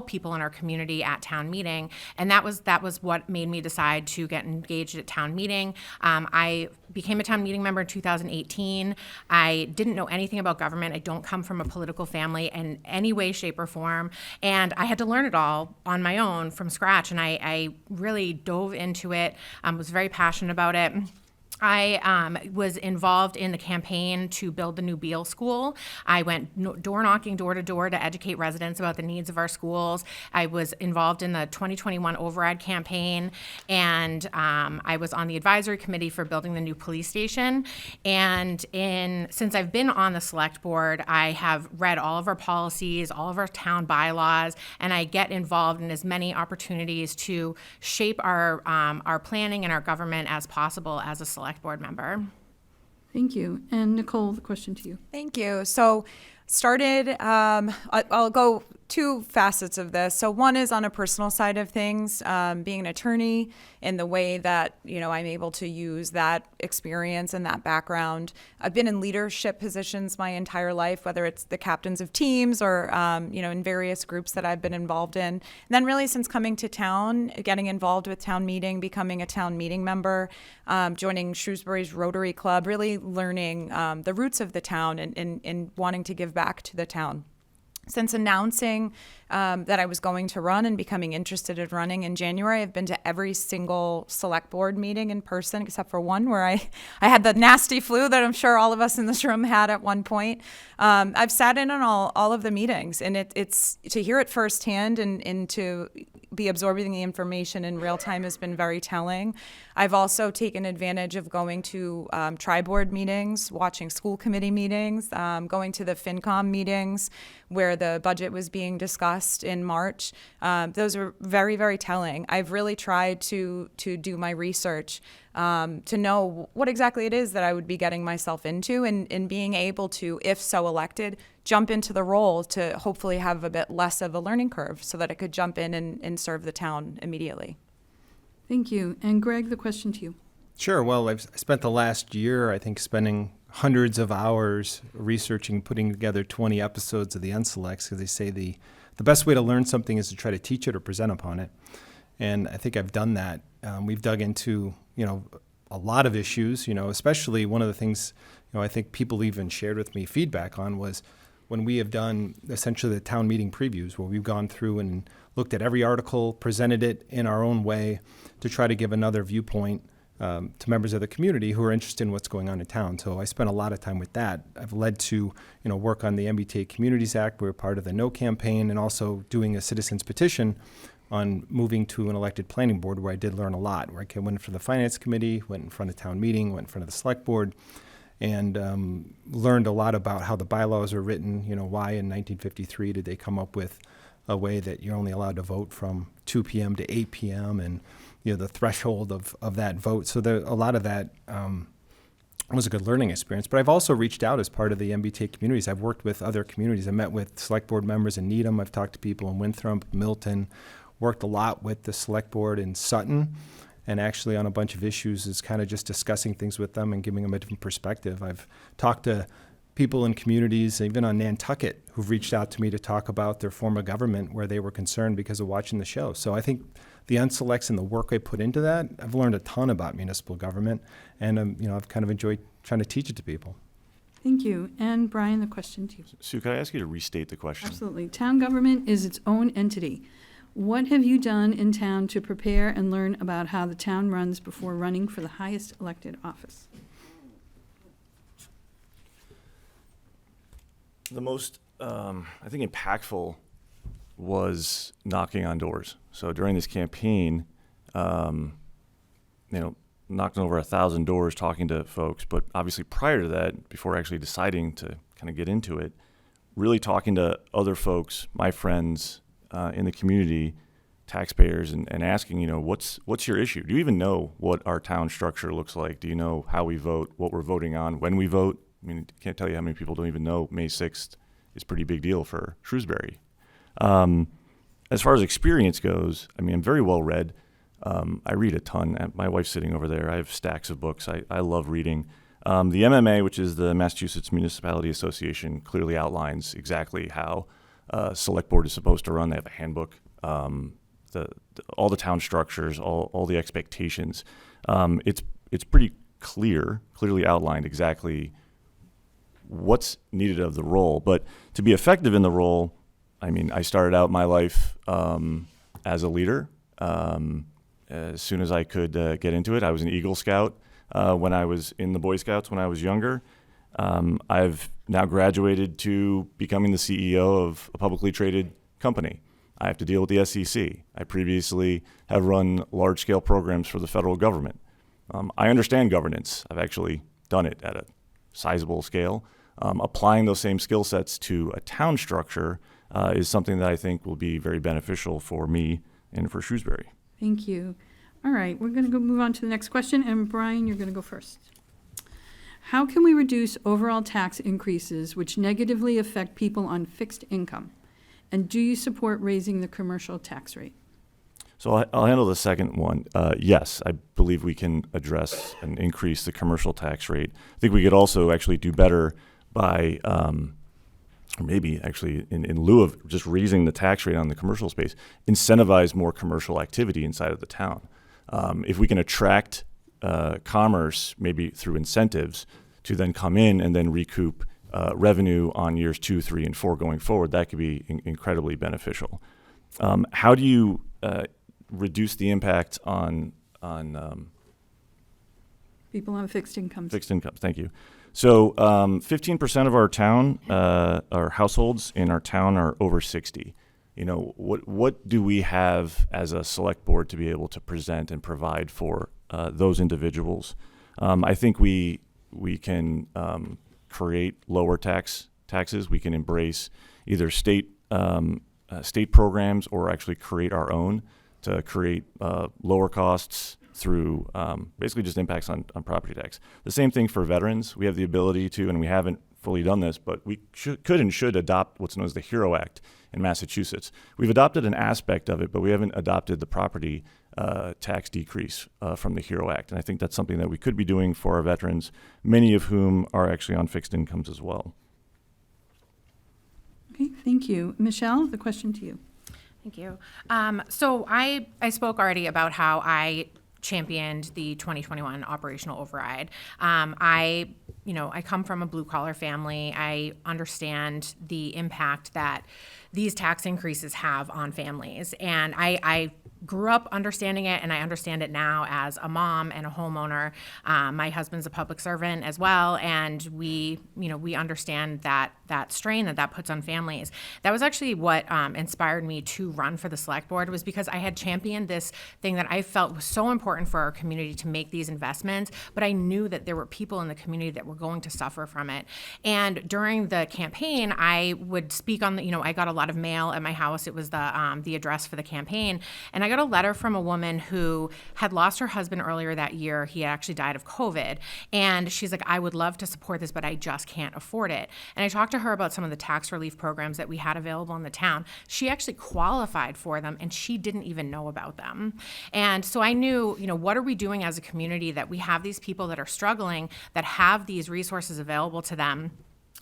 D: people in our community at town meeting. And that was what made me decide to get engaged at town meeting. I became a town meeting member in 2018. I didn't know anything about government. I don't come from a political family in any way, shape, or form. And I had to learn it all on my own from scratch. And I really dove into it, was very passionate about it. I was involved in the campaign to build the new Beale School. I went door knocking, door to door, to educate residents about the needs of our schools. I was involved in the 2021 override campaign, and I was on the advisory committee for building the new police station. And since I've been on the select board, I have read all of our policies, all of our town bylaws, and I get involved in as many opportunities to shape our planning and our government as possible as a select board member.
B: Thank you. And Nicole, the question to you.
F: Thank you. So started, I'll go two facets of this. So one is on a personal side of things, being an attorney, in the way that, I'm able to use that experience and that background. I've been in leadership positions my entire life, whether it's the captains of teams or, in various groups that I've been involved in. And then really since coming to town, getting involved with town meeting, becoming a town meeting member, joining Shrewsbury's Rotary Club, really learning the roots of the town and wanting to give back to the town. Since announcing that I was going to run and becoming interested in running in January, I've been to every single select board meeting in person, except for one where I had the nasty flu that I'm sure all of us in this room had at one point. I've sat in on all of the meetings, and it's to hear it firsthand and to be absorbing the information in real time has been very telling. I've also taken advantage of going to tri-board meetings, watching school committee meetings, going to the FinCom meetings where the budget was being discussed in March. Those are very, very telling. I've really tried to do my research to know what exactly it is that I would be getting myself into and being able to, if so elected, jump into the role to hopefully have a bit less of a learning curve so that I could jump in and serve the town immediately.
B: Thank you. And Greg, the question to you.
E: Sure. Well, I've spent the last year, I think, spending hundreds of hours researching, putting together 20 episodes of the Unselects, because they say the best way to learn something is to try to teach it or present upon it. And I think I've done that. We've dug into, a lot of issues, especially one of the things, I think people even shared with me feedback on was when we have done essentially the town meeting previews, where we've gone through and looked at every article, presented it in our own way to try to give another viewpoint to members of the community who are interested in what's going on in town. So I spent a lot of time with that. I've led to, work on the MBTA Communities Act. We were part of the No campaign, and also doing a citizens petition on moving to an elected planning board, where I did learn a lot, where I went in front of the finance committee, went in front of town meeting, went in front of the select board, and learned a lot about how the bylaws are written. Why in 1953 did they come up with a way that you're only allowed to vote from 2 p.m. to 8 p.m. and the threshold of that vote. So a lot of that was a good learning experience. But I've also reached out as part of the MBTA communities. I've worked with other communities. I met with select board members in Needham. I've talked to people in Winthrop, Milton, worked a lot with the select board in Sutton, and actually on a bunch of issues is kind of just discussing things with them and giving them a different perspective. I've talked to people in communities, even on Nantucket, who've reached out to me to talk about their form of government where they were concerned because of watching the show. So I think the Unselects and the work I put into that, I've learned a ton about municipal government, and I've kind of enjoyed trying to teach it to people.
B: Thank you. And Brian, the question to you.
C: Sue, could I ask you to restate the question?
B: Absolutely. Town government is its own entity. What have you done in town to prepare and learn about how the town runs before running for the highest elected office?
C: The most, I think, impactful was knocking on doors. So during this campaign, knocking over 1,000 doors, talking to folks. But obviously prior to that, before actually deciding to kind of get into it, really talking to other folks, my friends in the community, taxpayers, and asking, what's your issue? Do you even know what our town structure looks like? Do you know how we vote, what we're voting on, when we vote? I mean, I can't tell you how many people don't even know May 6th is a pretty big deal for Shrewsbury. As far as experience goes, I mean, I'm very well read. I read a ton. My wife's sitting over there. I have stacks of books. I love reading. The MMA, which is the Massachusetts Municipality Association, clearly outlines exactly how select board is supposed to run. They have a handbook, all the town structures, all the expectations. It's pretty clearly outlined exactly what's needed of the role. But to be effective in the role, I mean, I started out my life as a leader. As soon as I could get into it, I was an Eagle Scout when I was in the Boy Scouts when I was younger. I've now graduated to becoming the CEO of a publicly traded company. I have to deal with the SEC. I previously have run large-scale programs for the federal government. I understand governance. I've actually done it at a sizable scale. Applying those same skill sets to a town structure is something that I think will be very beneficial for me and for Shrewsbury.
B: Thank you. All right, we're going to move on to the next question, and Brian, you're going to go first. How can we reduce overall tax increases which negatively affect people on fixed income? And do you support raising the commercial tax rate?
C: So I'll handle the second one. Yes, I believe we can address and increase the commercial tax rate. I think we could also actually do better by, or maybe actually in lieu of just raising the tax rate on the commercial space, incentivize more commercial activity inside of the town. If we can attract commerce, maybe through incentives, to then come in and then recoup revenue on years 2, 3, and 4 going forward, that could be incredibly beneficial. How do you reduce the impact on
B: People on fixed incomes.
C: fixed income? Thank you. So 15% of our town, our households in our town are over 60. You know, what do we have as a select board to be able to present and provide for those individuals? I think we can create lower taxes. We can embrace either state programs or actually create our own to create lower costs through basically just impacts on property tax. The same thing for veterans. We have the ability to, and we haven't fully done this, but we could and should adopt what's known as the HERO Act in Massachusetts. We've adopted an aspect of it, but we haven't adopted the property tax decrease from the HERO Act. And I think that's something that we could be doing for our veterans, many of whom are actually on fixed incomes as well.
B: Okay, thank you. Michelle, the question to you.
D: Thank you. So I spoke already about how I championed the 2021 operational override. I come from a blue collar family. I understand the impact that these tax increases have on families. And I grew up understanding it, and I understand it now as a mom and a homeowner. My husband's a public servant as well, and we understand that strain that puts on families. That was actually what inspired me to run for the select board, was because I had championed this thing that I felt was so important for our community to make these investments, but I knew that there were people in the community that were going to suffer from it. And during the campaign, I would speak on I got a lot of mail at my house. It was the address for the campaign, and I got a letter from a woman who had lost her husband earlier that year. He had actually died of COVID, and she's like, I would love to support this, but I just can't afford it. And I talked to her about some of the tax relief programs that we had available in the town. She actually qualified for them, and she didn't even know about them. And so I knew, what are we doing as a community that we have these people that are struggling, that have these resources available to them,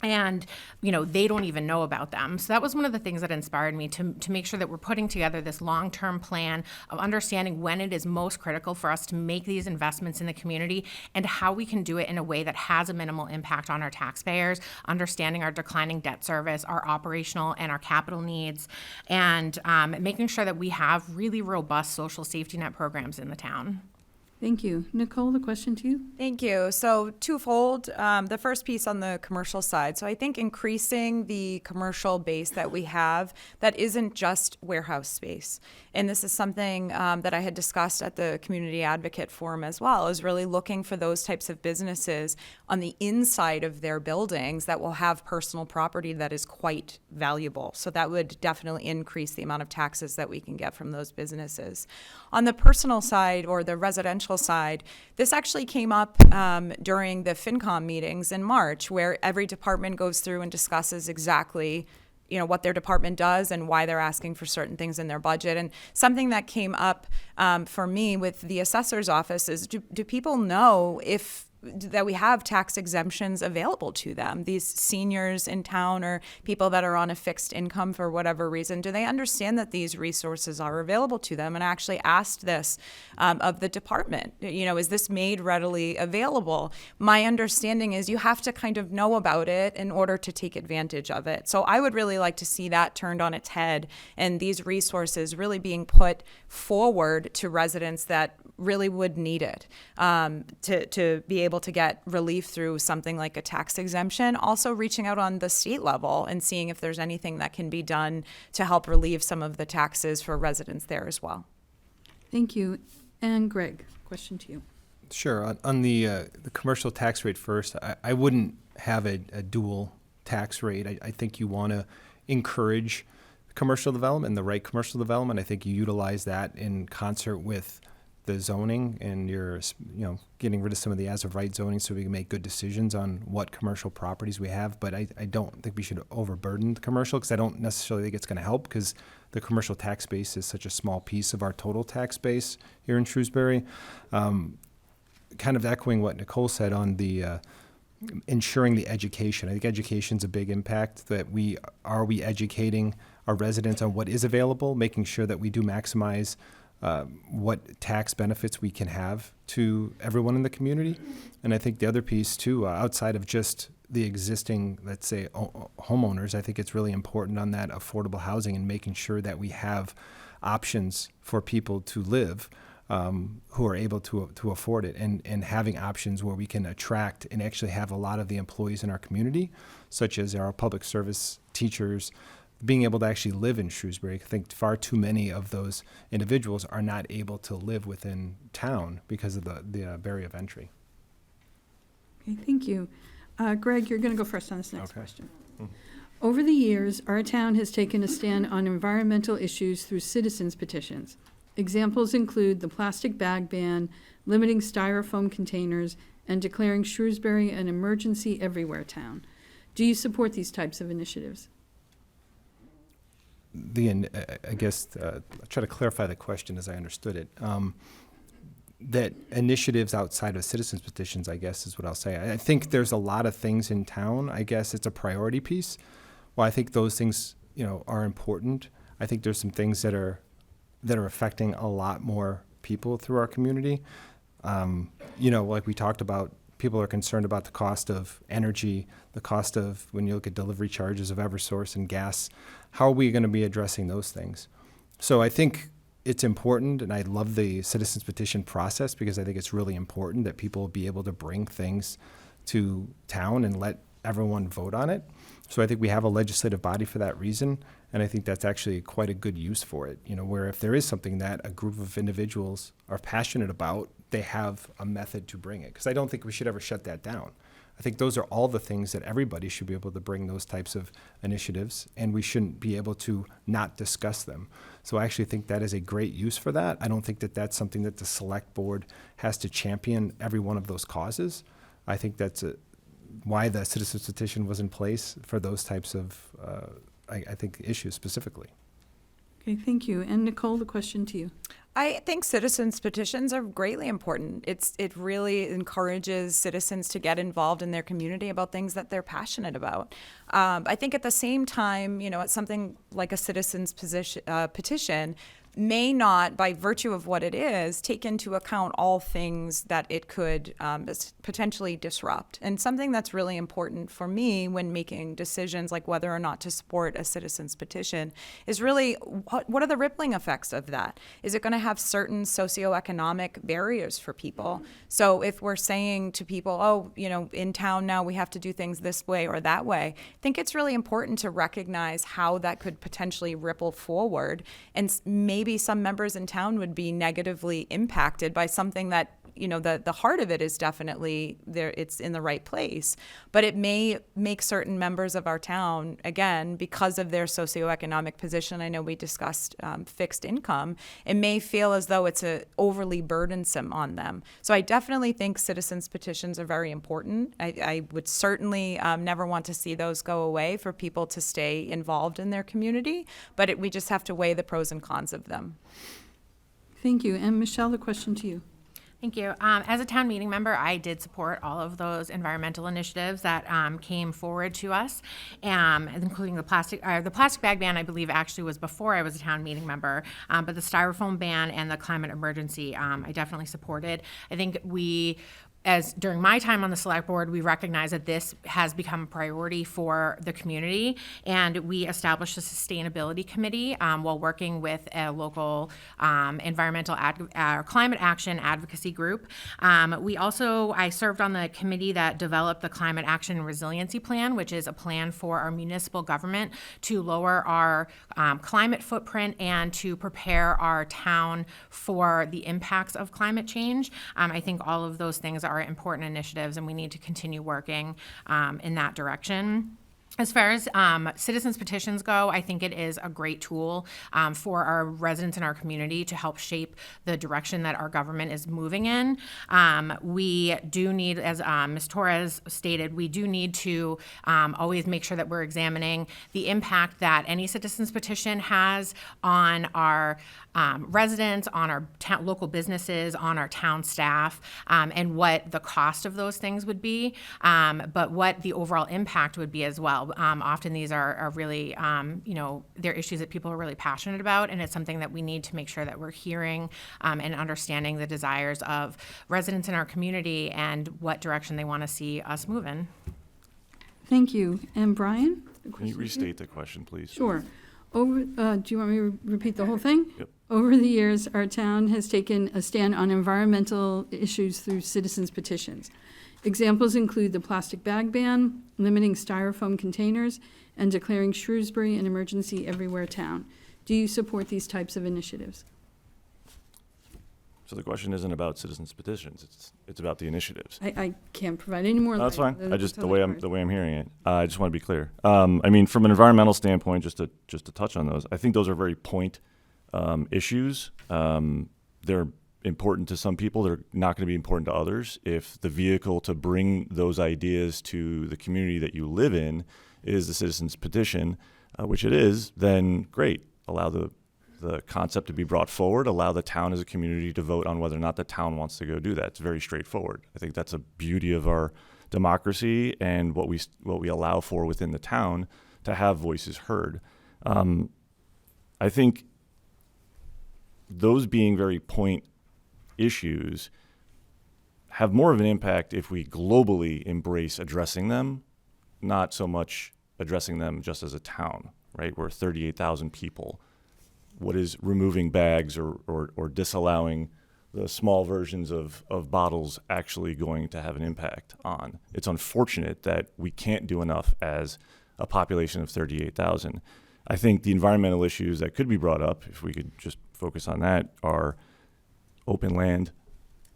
D: and they don't even know about them. So that was one of the things that inspired me to make sure that we're putting together this long-term plan of understanding when it is most critical for us to make these investments in the community, and how we can do it in a way that has a minimal impact on our taxpayers, understanding our declining debt service, our operational and our capital needs, and making sure that we have really robust social safety net programs in the town.
B: Thank you. Nicole, the question to you.
F: Thank you. So twofold. The first piece on the commercial side. So I think increasing the commercial base that we have that isn't just warehouse space. And this is something that I had discussed at the Community Advocate Forum as well, is really looking for those types of businesses on the inside of their buildings that will have personal property that is quite valuable. So that would definitely increase the amount of taxes that we can get from those businesses. On the personal side, or the residential side, this actually came up during the FinCom meetings in March, where every department goes through and discusses exactly what their department does and why they're asking for certain things in their budget. And something that came up for me with the assessor's office is, do people know if that we have tax exemptions available to them. These seniors in town or people that are on a fixed income for whatever reason, do they understand that these resources are available to them? And I actually asked this of the department. Is this made readily available? My understanding is you have to kind of know about it in order to take advantage of it. So I would really like to see that turned on its head and these resources really being put forward to residents that really would need it to be able to get relief through something like a tax exemption. Also reaching out on the state level and seeing if there's anything that can be done to help relieve some of the taxes for residents there as well.
B: Thank you. And Greg, question to you.
E: Sure. On the commercial tax rate first, I wouldn't have a dual tax rate. I think you want to encourage commercial development and the right commercial development. I think you utilize that in concert with the zoning, and you're getting rid of some of the as-of-right zoning so we can make good decisions on what commercial properties we have. But I don't think we should overburden the commercial, because I don't necessarily think it's going to help, because the commercial tax base is such a small piece of our total tax base here in Shrewsbury. Kind of echoing what Nicole said on the ensuring the education. I think education's a big impact. That are we educating our residents on what is available, making sure that we do maximize what tax benefits we can have to everyone in the community. And I think the other piece too, outside of just the existing, let's say, homeowners, I think it's really important on that affordable housing and making sure that we have options for people to live who are able to afford it, and having options where we can attract and actually have a lot of the employees in our community, such as our public service teachers, being able to actually live in Shrewsbury. I think far too many of those individuals are not able to live within town because of the barrier of entry.
B: Okay, thank you. Greg, you're going to go first on this next
E: Okay.
B: question. Over the years, our town has taken a stand on environmental issues through citizens petitions. Examples include the plastic bag ban, limiting styrofoam containers, and declaring Shrewsbury an emergency everywhere town. Do you support these types of initiatives?
E: I guess I'll try to clarify the question as I understood it. That initiatives outside of citizens petitions, I guess, is what I'll say. I think there's a lot of things in town. I guess it's a priority piece. Well, I think those things, are important. I think there's some things that are affecting a lot more people through our community. Like we talked about, people are concerned about the cost of energy, the cost of, when you look at delivery charges of Eversource and gas. How are we going to be addressing those things? So I think it's important, and I love the citizens petition process, because I think it's really important that people be able to bring things to town and let everyone vote on it. So I think we have a legislative body for that reason, and I think that's actually quite a good use for it, where if there is something that a group of individuals are passionate about, they have a method to bring it. Because I don't think we should ever shut that down. I think those are all the things that everybody should be able to bring, those types of initiatives, and we shouldn't be able to not discuss them. So I actually think that is a great use for that. I don't think that that's something that the select board has to champion every one of those causes. I think that's why the citizens petition was in place, for those types of, I think, issues specifically.
B: Okay, thank you. And Nicole, the question to you.
F: I think citizens petitions are greatly important. It really encourages citizens to get involved in their community about things that they're passionate about. I think at the same time, it's something like a citizens petition may not, by virtue of what it is, take into account all things that it could potentially disrupt. And something that's really important for me when making decisions like whether or not to support a citizen's petition is really what are the rippling effects of that? Is it going to have certain socioeconomic barriers for people? So if we're saying to people, in town now we have to do things this way or that way, I think it's really important to recognize how that could potentially ripple forward, and maybe some members in town would be negatively impacted by something that, the heart of it is definitely there, it's in the right place, but it may make certain members of our town, again, because of their socioeconomic position, I know we discussed fixed income, it may feel as though it's overly burdensome on them. So I definitely think citizens petitions are very important. I would certainly never want to see those go away, for people to stay involved in their community, but we just have to weigh the pros and cons of them.
B: Thank you. And Michelle, the question to you.
D: Thank you. As a town meeting member, I did support all of those environmental initiatives that came forward to us, including the plastic bag ban. I believe actually was before I was a town meeting member, but the styrofoam ban and the climate emergency, I definitely supported. I think as during my time on the select board, we recognize that this has become a priority for the community, and we established a sustainability committee while working with a local environmental climate action advocacy group. I served on the committee that developed the Climate Action Resiliency Plan, which is a plan for our municipal government to lower our climate footprint and to prepare our town for the impacts of climate change. I think all of those things are important initiatives, and we need to continue working in that direction. As far as citizens petitions go, I think it is a great tool for our residents in our community to help shape the direction that our government is moving in. We do need, as Ms. Torres stated, we do need to always make sure that we're examining the impact that any citizens petition has on our residents, on our local businesses, on our town staff, and what the cost of those things would be, but what the overall impact would be as well. Often these are really, they're issues that people are really passionate about, and it's something that we need to make sure that we're hearing and understanding the desires of residents in our community and what direction they want to see us move in.
B: Thank you. And Brian?
C: Can you restate the question, please?
B: Sure. Do you want me to repeat the whole thing?
C: Yep.
B: Over the years, our town has taken a stand on environmental issues through citizens petitions. Examples include the plastic bag ban, limiting styrofoam containers, and declaring Shrewsbury an emergency everywhere town. Do you support these types of initiatives?
C: So the question isn't about citizens petitions, it's about the initiatives.
B: I can't provide any more.
C: No, that's
B: light
C: fine.
B: than
C: The way
B: other
C: I'm hearing it. I just want to be clear. From an environmental standpoint, just to touch on those, I think those are very point issues. They're important to some people. They're not going to be important to others. If the vehicle to bring those ideas to the community that you live in is the citizens petition, which it is, then great. Allow the concept to be brought forward, allow the town as a community to vote on whether or not the town wants to go do that. It's very straightforward. I think that's a beauty of our democracy and what we allow for within the town to have voices heard. I think those being very point issues have more of an impact if we globally embrace addressing them, not so much addressing them just as a town, right? We're 38,000 people. What is removing bags or disallowing the small versions of bottles actually going to have an impact on? It's unfortunate that we can't do enough as a population of 38,000. I think the environmental issues that could be brought up, if we could just focus on that, are open land,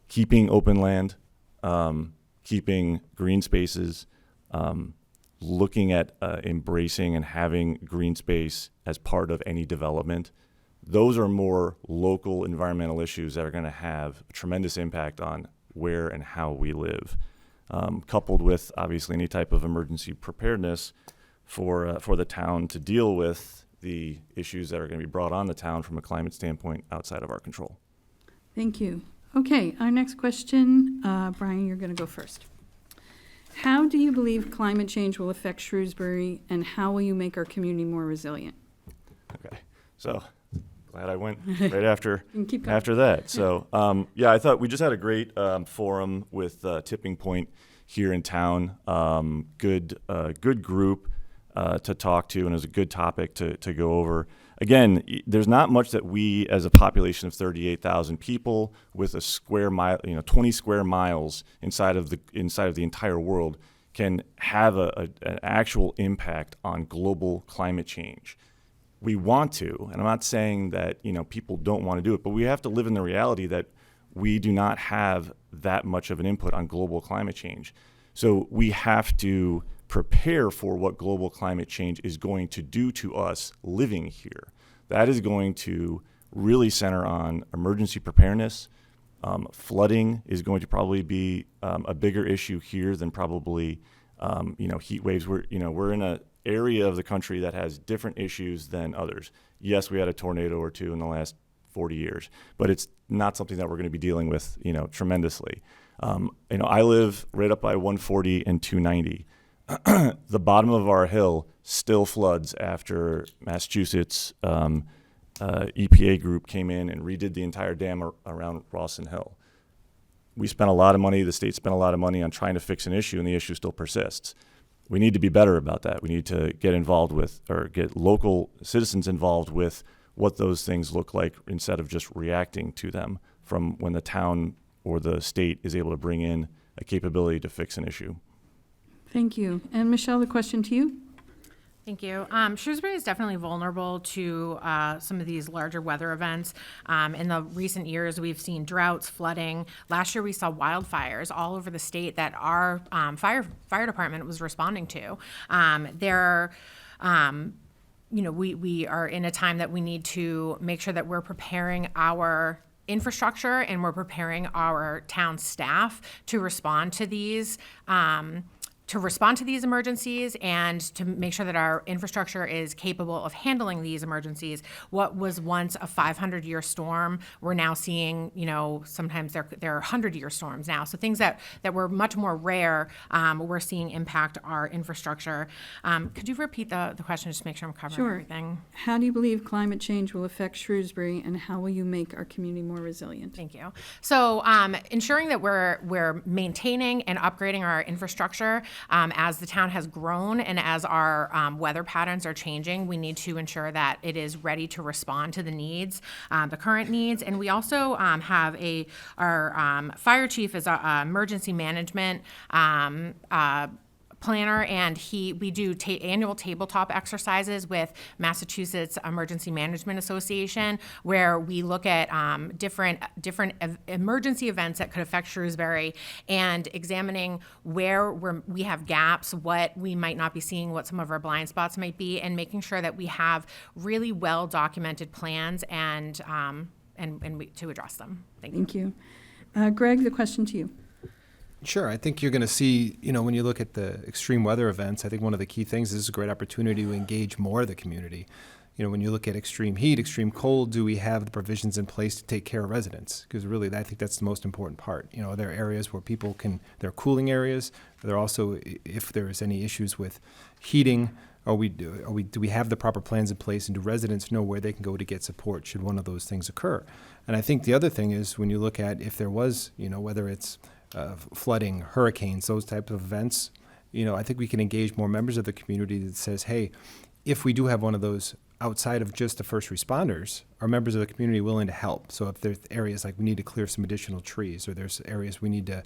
C: keeping open land, keeping green spaces, looking at embracing and having green space as part of any development. Those are more local environmental issues that are going to have a tremendous impact on where and how we live, coupled with obviously any type of emergency preparedness for the town to deal with the issues that are going to be brought on the town from a climate standpoint outside of our control.
B: Thank you. Okay, our next question, Brian, you're going to go first. How do you believe climate change will affect Shrewsbury, and how will you make our community more resilient?
C: Okay, so glad I went right after
B: Keep going.
C: after that. So I thought we just had a great forum with Tipping Point here in town. Good group to talk to, and it was a good topic to go over. Again, there's not much that we, as a population of 38,000 people with a square mile, 20 square miles inside of the entire world, can have an actual impact on global climate change. We want to, and I'm not saying that people don't want to do it, but we have to live in the reality that we do not have that much of an input on global climate change. So we have to prepare for what global climate change is going to do to us living here. That is going to really center on emergency preparedness. Flooding is going to probably be a bigger issue here than probably heat waves. We're in an area of the country that has different issues than others. Yes, we had a tornado or two in the last 40 years. But it's not something that we're going to be dealing with, tremendously. I live right up by 140 and 290. The bottom of our hill still floods after Massachusetts EPA group came in and redid the entire dam around Rawson Hill. We spent a lot of money, the state spent a lot of money on trying to fix an issue, and the issue still persists. We need to be better about that. We need to get involved with, or get local citizens involved with what those things look like instead of just reacting to them from when the town or the state is able to bring in a capability to fix an issue.
B: Thank you. And Michelle, the question to you.
D: Thank you. Shrewsbury is definitely vulnerable to some of these larger weather events. In the recent years, we've seen droughts, flooding. Last year, we saw wildfires all over the state that our fire department was responding to. We are in a time that we need to make sure that we're preparing our infrastructure and we're preparing our town staff to respond to these emergencies and to make sure that our infrastructure is capable of handling these emergencies. What was once a 500-year storm, we're now seeing, sometimes they're 100-year storms now. So things that were much more rare, we're seeing impact our infrastructure. Could you repeat the question just to make sure I'm covering everything?
B: How do you believe climate change will affect Shrewsbury, and how will you make our community more resilient?
D: Thank you. So ensuring that we're maintaining and upgrading our infrastructure. As the town has grown and as our weather patterns are changing, we need to ensure that it is ready to respond to the needs, the current needs. And we also have our fire chief is a emergency management planner, and we do annual tabletop exercises with Massachusetts Emergency Management Association, where we look at different emergency events that could affect Shrewsbury and examining where we have gaps, what we might not be seeing, what some of our blind spots might be, and making sure that we have really well documented plans and to address them. Thank you.
B: Greg, the question to you.
E: Sure. I think you're going to see, when you look at the extreme weather events, I think one of the key things is a great opportunity to engage more of the community. When you look at extreme heat, extreme cold, do we have the provisions in place to take care of residents? Because really, I think that's the most important part. There are areas where people there are cooling areas. There are also, if there is any issues with heating, do we have the proper plans in place, and do residents know where they can go to get support should one of those things occur? And I think the other thing is when you look at if there was, whether it's flooding, hurricanes, those types of events, I think we can engage more members of the community that says, hey, if we do have one of those outside of just the first responders, are members of the community willing to help? So if there's areas like we need to clear some additional trees, or there's areas we need to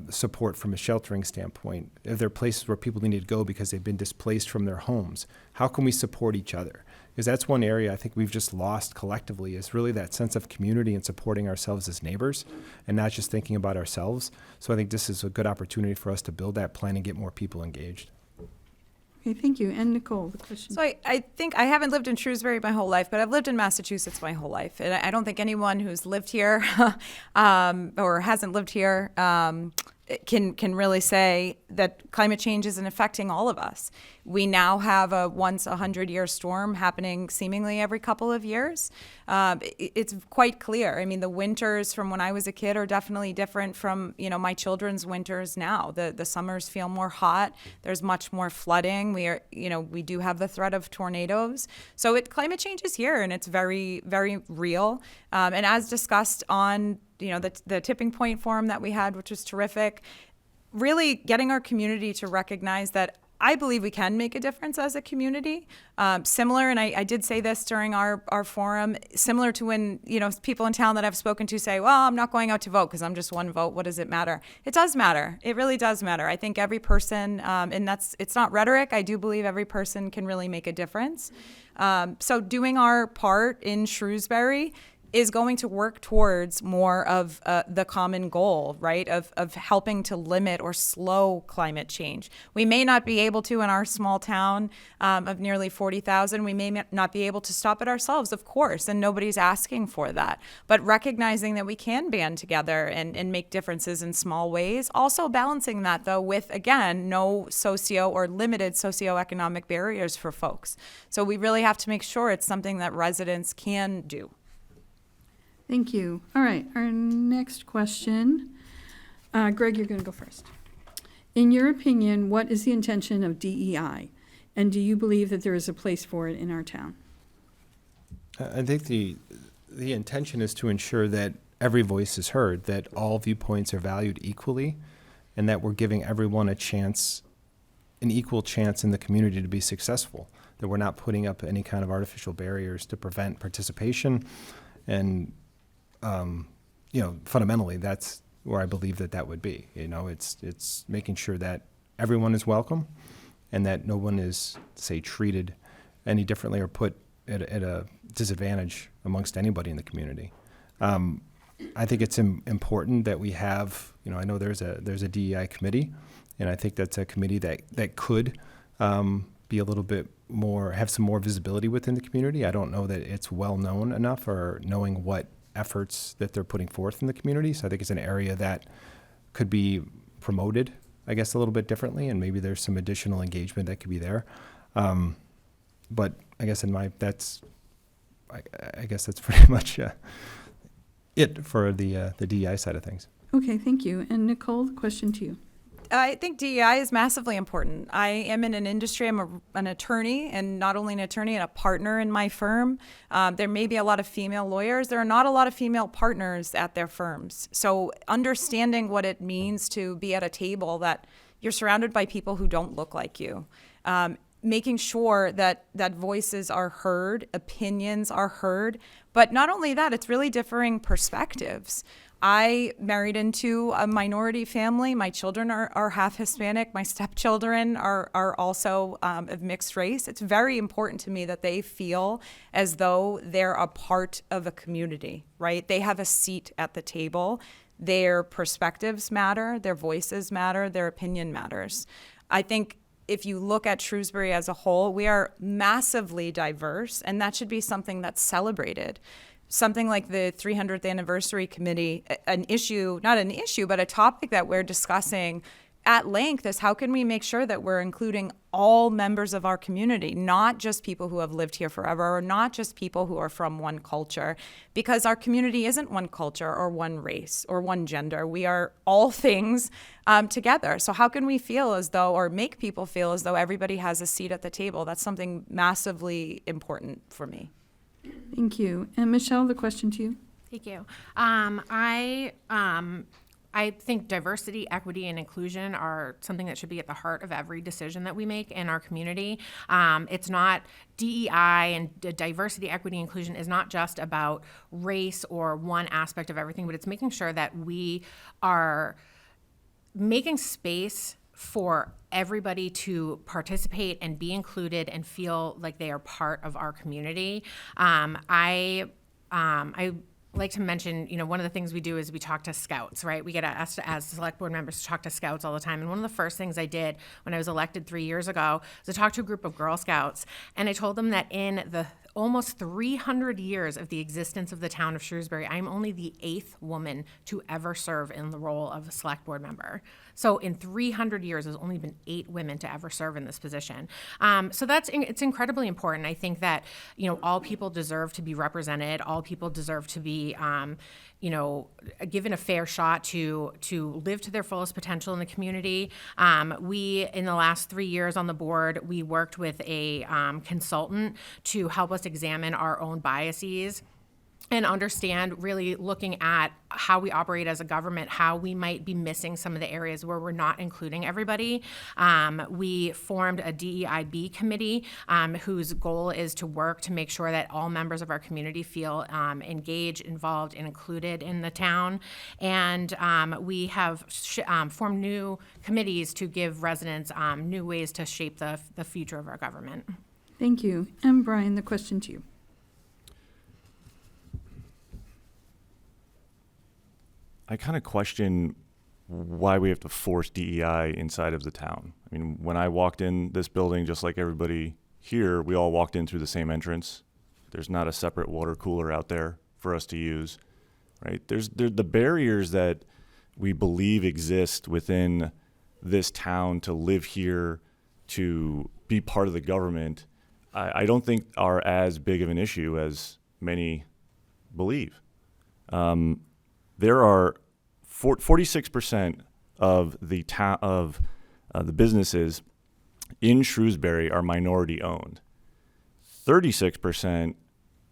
E: support from a sheltering standpoint, if there are places where people need to go because they've been displaced from their homes, how can we support each other? Because that's one area I think we've just lost collectively, is really that sense of community and supporting ourselves as neighbors and not just thinking about ourselves. So I think this is a good opportunity for us to build that plan and get more people engaged.
B: Okay, thank you. And Nicole, the question.
F: So I think I haven't lived in Shrewsbury my whole life, but I've lived in Massachusetts my whole life. And I don't think anyone who's lived here or hasn't lived here can really say that climate change isn't affecting all of us. We now have a once 100-year storm happening seemingly every couple of years. It's quite clear. I mean, the winters from when I was a kid are definitely different from, my children's winters now. The summers feel more hot. There's much more flooding. We do have the threat of tornadoes. So climate change is here, and it's very, very real. And as discussed on the tipping point forum that we had, which was terrific, really getting our community to recognize that I believe we can make a difference as a community. Similar, and I did say this during our forum, similar to when, people in town that I've spoken to say, well, I'm not going out to vote because I'm just one vote. What does it matter? It does matter. It really does matter. I think every person, and it's not rhetoric, I do believe every person can really make a difference. So doing our part in Shrewsbury is going to work towards more of the common goal, right, of helping to limit or slow climate change. We may not be able to in our small town of nearly 40,000. We may not be able to stop it ourselves, of course, and nobody's asking for that. But recognizing that we can band together and make differences in small ways, also balancing that, though, with, again, no socio or limited socioeconomic barriers for folks. So we really have to make sure it's something that residents can do.
B: Thank you. All right, our next question. Greg, you're going to go first. In your opinion, what is the intention of DEI? And do you believe that there is a place for it in our town?
E: I think the intention is to ensure that every voice is heard, that all viewpoints are valued equally, and that we're giving everyone a chance, an equal chance in the community to be successful, that we're not putting up any kind of artificial barriers to prevent participation. And, fundamentally, that's where I believe that would be. It's making sure that everyone is welcome and that no one is, say, treated any differently or put at a disadvantage amongst anybody in the community. I think it's important that we have, I know there's a DEI committee, and I think that's a committee that could be a little bit more, have some more visibility within the community. I don't know that it's well known enough or knowing what efforts that they're putting forth in the community. So I think it's an area that could be promoted, I guess, a little bit differently, and maybe there's some additional engagement that could be there. But I guess I guess that's pretty much it for the DEI side of things.
B: Okay, thank you. And Nicole, the question to you.
F: I think DEI is massively important. I am in an industry, I'm an attorney, and not only an attorney, and a partner in my firm. There may be a lot of female lawyers. There are not a lot of female partners at their firms. So understanding what it means to be at a table that you're surrounded by people who don't look like you, making sure that voices are heard, opinions are heard, but not only that, it's really differing perspectives. I married into a minority family. My children are half Hispanic. My stepchildren are also of mixed race. It's very important to me that they feel as though they're a part of a community, right? They have a seat at the table. Their perspectives matter, their voices matter, their opinion matters. I think if you look at Shrewsbury as a whole, we are massively diverse, and that should be something that's celebrated. Something like the 300th Anniversary Committee, not an issue, but a topic that we're discussing at length is how can we make sure that we're including all members of our community, not just people who have lived here forever, or not just people who are from one culture, because our community isn't one culture or one race or one gender. We are all things together. So how can we feel as though, or make people feel as though everybody has a seat at the table? That's something massively important for me.
B: Thank you. And Michelle, the question to you.
D: Thank you. I think diversity, equity, and inclusion are something that should be at the heart of every decision that we make in our community. It's not DEI and diversity, equity, inclusion is not just about race or one aspect of everything, but it's making sure that we are making space for everybody to participate and be included and feel like they are part of our community. I like to mention, one of the things we do is we talk to scouts, right? We get asked as select board members to talk to scouts all the time. And one of the first things I did when I was elected 3 years ago was to talk to a group of Girl Scouts. And I told them that in the almost 300 years of the existence of the town of Shrewsbury, I'm only the 8th woman to ever serve in the role of a select board member. So in 300 years, there's only been 8 women to ever serve in this position. So it's incredibly important. I think that, all people deserve to be represented. All people deserve to be, given a fair shot to live to their fullest potential in the community. We, in the last 3 years on the board, we worked with a consultant to help us examine our own biases and understand, really looking at how we operate as a government, how we might be missing some of the areas where we're not including everybody. We formed a DEIB committee whose goal is to work to make sure that all members of our community feel engaged, involved, and included in the town. And we have formed new committees to give residents new ways to shape the future of our government.
B: Thank you. And Brian, the question to you.
C: I kind of question why we have to force DEI inside of the town. I mean, when I walked in this building, just like everybody here, we all walked in through the same entrance. There's not a separate water cooler out there for us to use, right? There's the barriers that we believe exist within this town to live here, to be part of the government, I don't think are as big of an issue as many believe. There are 46% of the businesses in Shrewsbury are minority owned. 36%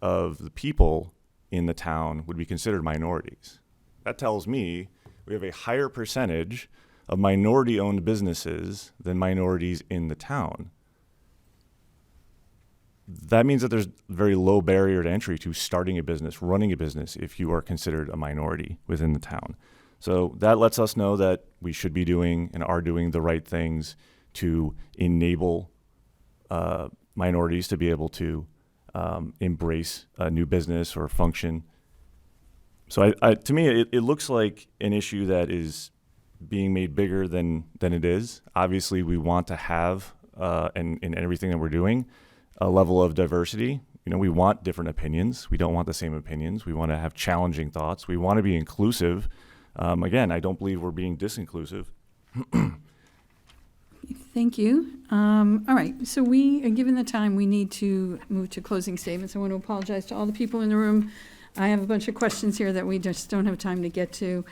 C: of the people in the town would be considered minorities. That tells me we have a higher percentage of minority owned businesses than minorities in the town. That means that there's very low barrier to entry to starting a business, running a business, if you are considered a minority within the town. So that lets us know that we should be doing and are doing the right things to enable minorities to be able to embrace a new business or function. So to me, it looks like an issue that is being made bigger than it is. Obviously, we want to have, in everything that we're doing, a level of diversity. We want different opinions. We don't want the same opinions. We want to have challenging thoughts. We want to be inclusive. Again, I don't believe we're being disinclusive.
B: Thank you. All right, so given the time, we need to move to closing statements. I want to apologize to all the people in the room. I have a bunch of questions here that we just don't have time to get to.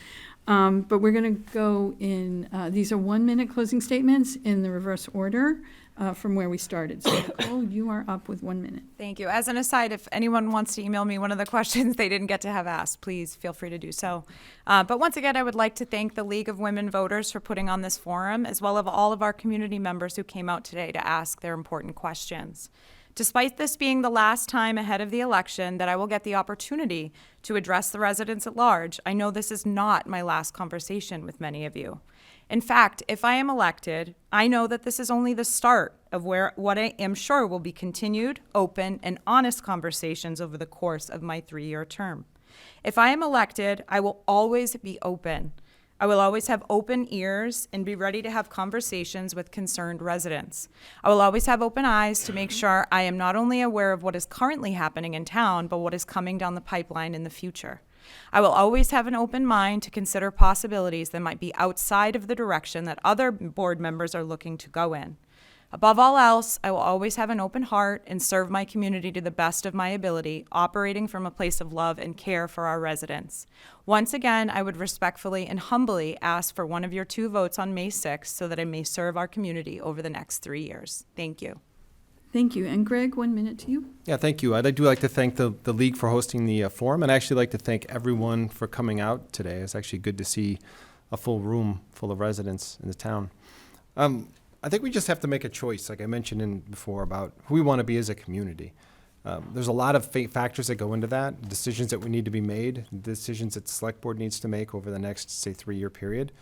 B: But we're going to go in, these are 1-minute closing statements in the reverse order from where we started. So Nicole, you are up with 1 minute.
F: Thank you. As an aside, if anyone wants to email me one of the questions they didn't get to have asked, please feel free to do so. But once again, I would like to thank the League of Women Voters for putting on this forum, as well as all of our community members who came out today to ask their important questions. Despite this being the last time ahead of the election that I will get the opportunity to address the residents at large, I know this is not my last conversation with many of you. In fact, if I am elected, I know that this is only the start of what I am sure will be continued, open, and honest conversations over the course of my 3-year term. If I am elected, I will always be open. I will always have open ears and be ready to have conversations with concerned residents. I will always have open eyes to make sure I am not only aware of what is currently happening in town, but what is coming down the pipeline in the future. I will always have an open mind to consider possibilities that might be outside of the direction that other board members are looking to go in. Above all else, I will always have an open heart and serve my community to the best of my ability, operating from a place of love and care for our residents. Once again, I would respectfully and humbly ask for one of your 2 votes on May 6th so that I may serve our community over the next 3 years. Thank you.
B: Thank you. And Greg, 1 minute to you.
E: Yeah, thank you. I do like to thank the League for hosting the forum, and I actually like to thank everyone for coming out today. It's actually good to see a full room full of residents in the town. I think we just have to make a choice, like I mentioned before, about who we want to be as a community. There's a lot of factors that go into that, decisions that we need to be made, decisions that the select board needs to make over the next, say, 3-year period.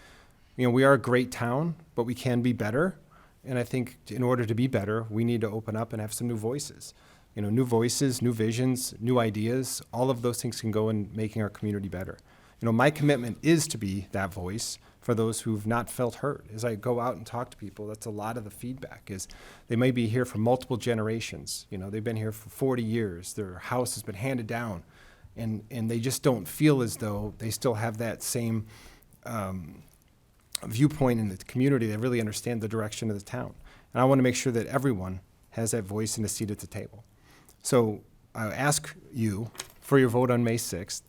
E: We are a great town, but we can be better. And I think in order to be better, we need to open up and have some new voices. New voices, new visions, new ideas, all of those things can go in making our community better. My commitment is to be that voice for those who've not felt heard. As I go out and talk to people, that's a lot of the feedback is they may be here for multiple generations. They've been here for 40 years. Their house has been handed down, and they just don't feel as though they still have that same viewpoint in the community. They really understand the direction of the town. And I want to make sure that everyone has that voice and a seat at the table. So I ask you for your vote on May 6th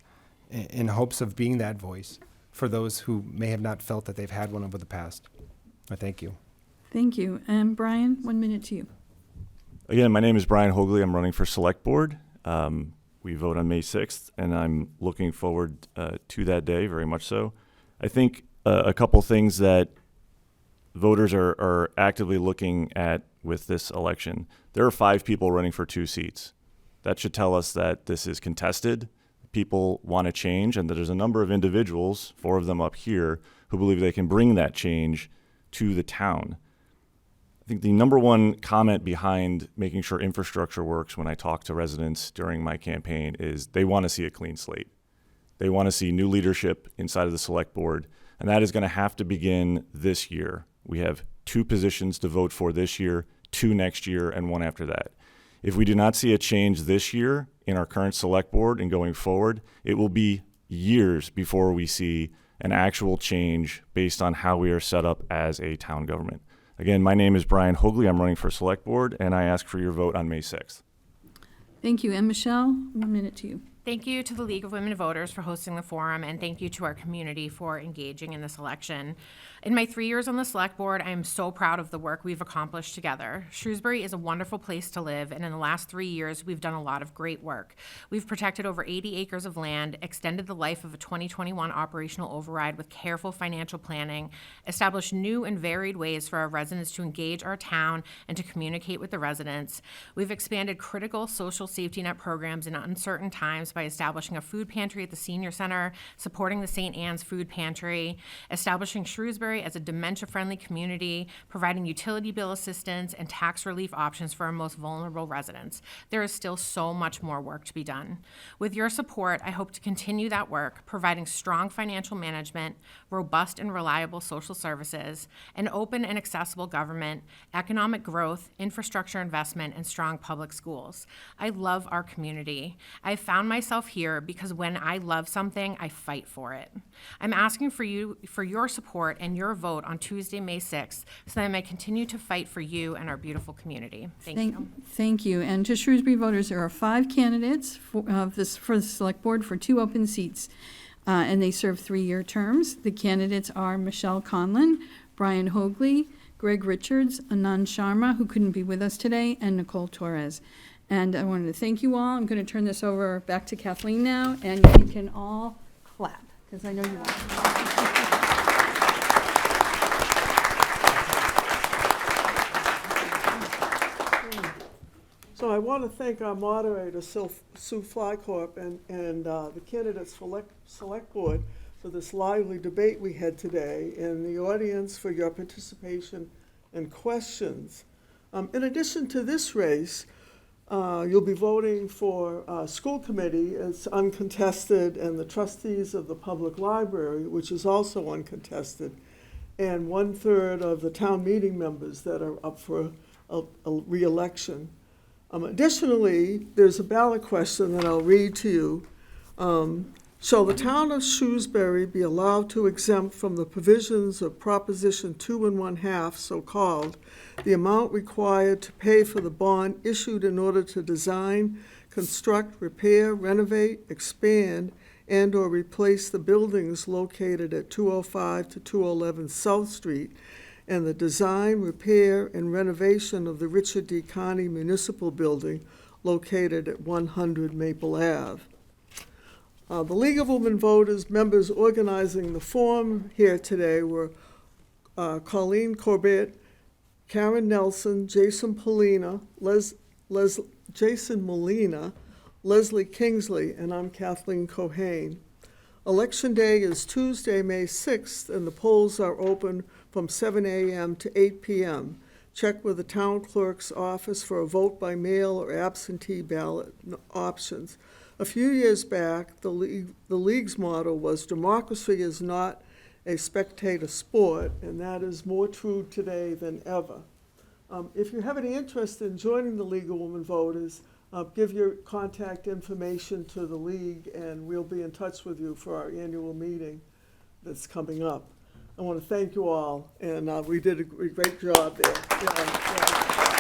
E: in hopes of being that voice for those who may have not felt that they've had one over the past. I thank you.
B: Thank you. And Brian, 1 minute to you.
C: Again, my name is Brian Hogley. I'm running for Select Board. We vote on May 6th, and I'm looking forward to that day, very much so. I think a couple things that voters are actively looking at with this election. There are 5 people running for 2 seats. That should tell us that this is contested. People want to change, and that there's a number of individuals, 4 of them up here, who believe they can bring that change to the town. I think the number one comment behind making sure infrastructure works when I talk to residents during my campaign is they want to see a clean slate. They want to see new leadership inside of the select board, and that is going to have to begin this year. We have 2 positions to vote for this year, 2 next year, and 1 after that. If we do not see a change this year in our current select board and going forward, it will be years before we see an actual change based on how we are set up as a town government. Again, my name is Brian Hogley. I'm running for select board, and I ask for your vote on May 6th.
B: Thank you. And Michelle, 1 minute to you.
D: Thank you to the League of Women Voters for hosting the forum, and thank you to our community for engaging in this election. In my 3 years on the select board, I am so proud of the work we've accomplished together. Shrewsbury is a wonderful place to live, and in the last 3 years, we've done a lot of great work. We've protected over 80 acres of land, extended the life of a 2021 operational override with careful financial planning, established new and varied ways for our residents to engage our town and to communicate with the residents. We've expanded critical social safety net programs in uncertain times by establishing a food pantry at the senior center, supporting the St. Anne's Food Pantry, establishing Shrewsbury as a dementia-friendly community, providing utility bill assistance and tax relief options for our most vulnerable residents. There is still so much more work to be done. With your support, I hope to continue that work, providing strong financial management, robust and reliable social services, an open and accessible government, economic growth, infrastructure investment, and strong public schools. I love our community. I've found myself here because when I love something, I fight for it. I'm asking for your support and your vote on Tuesday, May 6th, so that I may continue to fight for you and our beautiful community. Thank you.
B: Thank you. And to Shrewsbury voters, there are 5 candidates for the Select Board for 2 open seats, and they serve 3-year terms. The candidates are Michelle Conlon, Brian Hoagley, Greg Richards, Anand Sharma, who couldn't be with us today, and Nicole Torres. And I wanted to thank you all. I'm going to turn this over back to Kathleen now, and you can all clap, because I know you will.
A: So I want to thank our moderator, Sue Flycorp, and the candidates for select board for this lively debate we had today, and the audience for your participation and questions. In addition to this race, you'll be voting for school committee. It's uncontested, and the trustees of the public library, which is also uncontested, and 1/3 of the town meeting members that are up for a re-election. Additionally, there's a ballot question that I'll read to you. Shall the town of Shrewsbury be allowed to exempt from the provisions of Proposition 2 1/2, so-called, the amount required to pay for the bond issued in order to design, construct, repair, renovate, expand, and/or replace the buildings located at 205 to 211 South Street, and the design, repair, and renovation of the Richard D. Carney Municipal Building located at 100 Maple Ave. The League of Women Voters members organizing the forum here today were Colleen Corbett, Karen Nelson, Jason Molina, Leslie Kingsley, and I'm Kathleen Cohane. Election day is Tuesday, May 6th, and the polls are open from 7 a.m. to 8 p.m. Check with the town clerk's office for a vote by mail or absentee ballot options. A few years back, the League's motto was democracy is not a spectator sport, and that is more true today than ever. If you have any interest in joining the League of Women Voters, give your contact information to the League, and we'll be in touch with you for our annual meeting that's coming up. I want to thank you all, and we did a great job there. Yeah.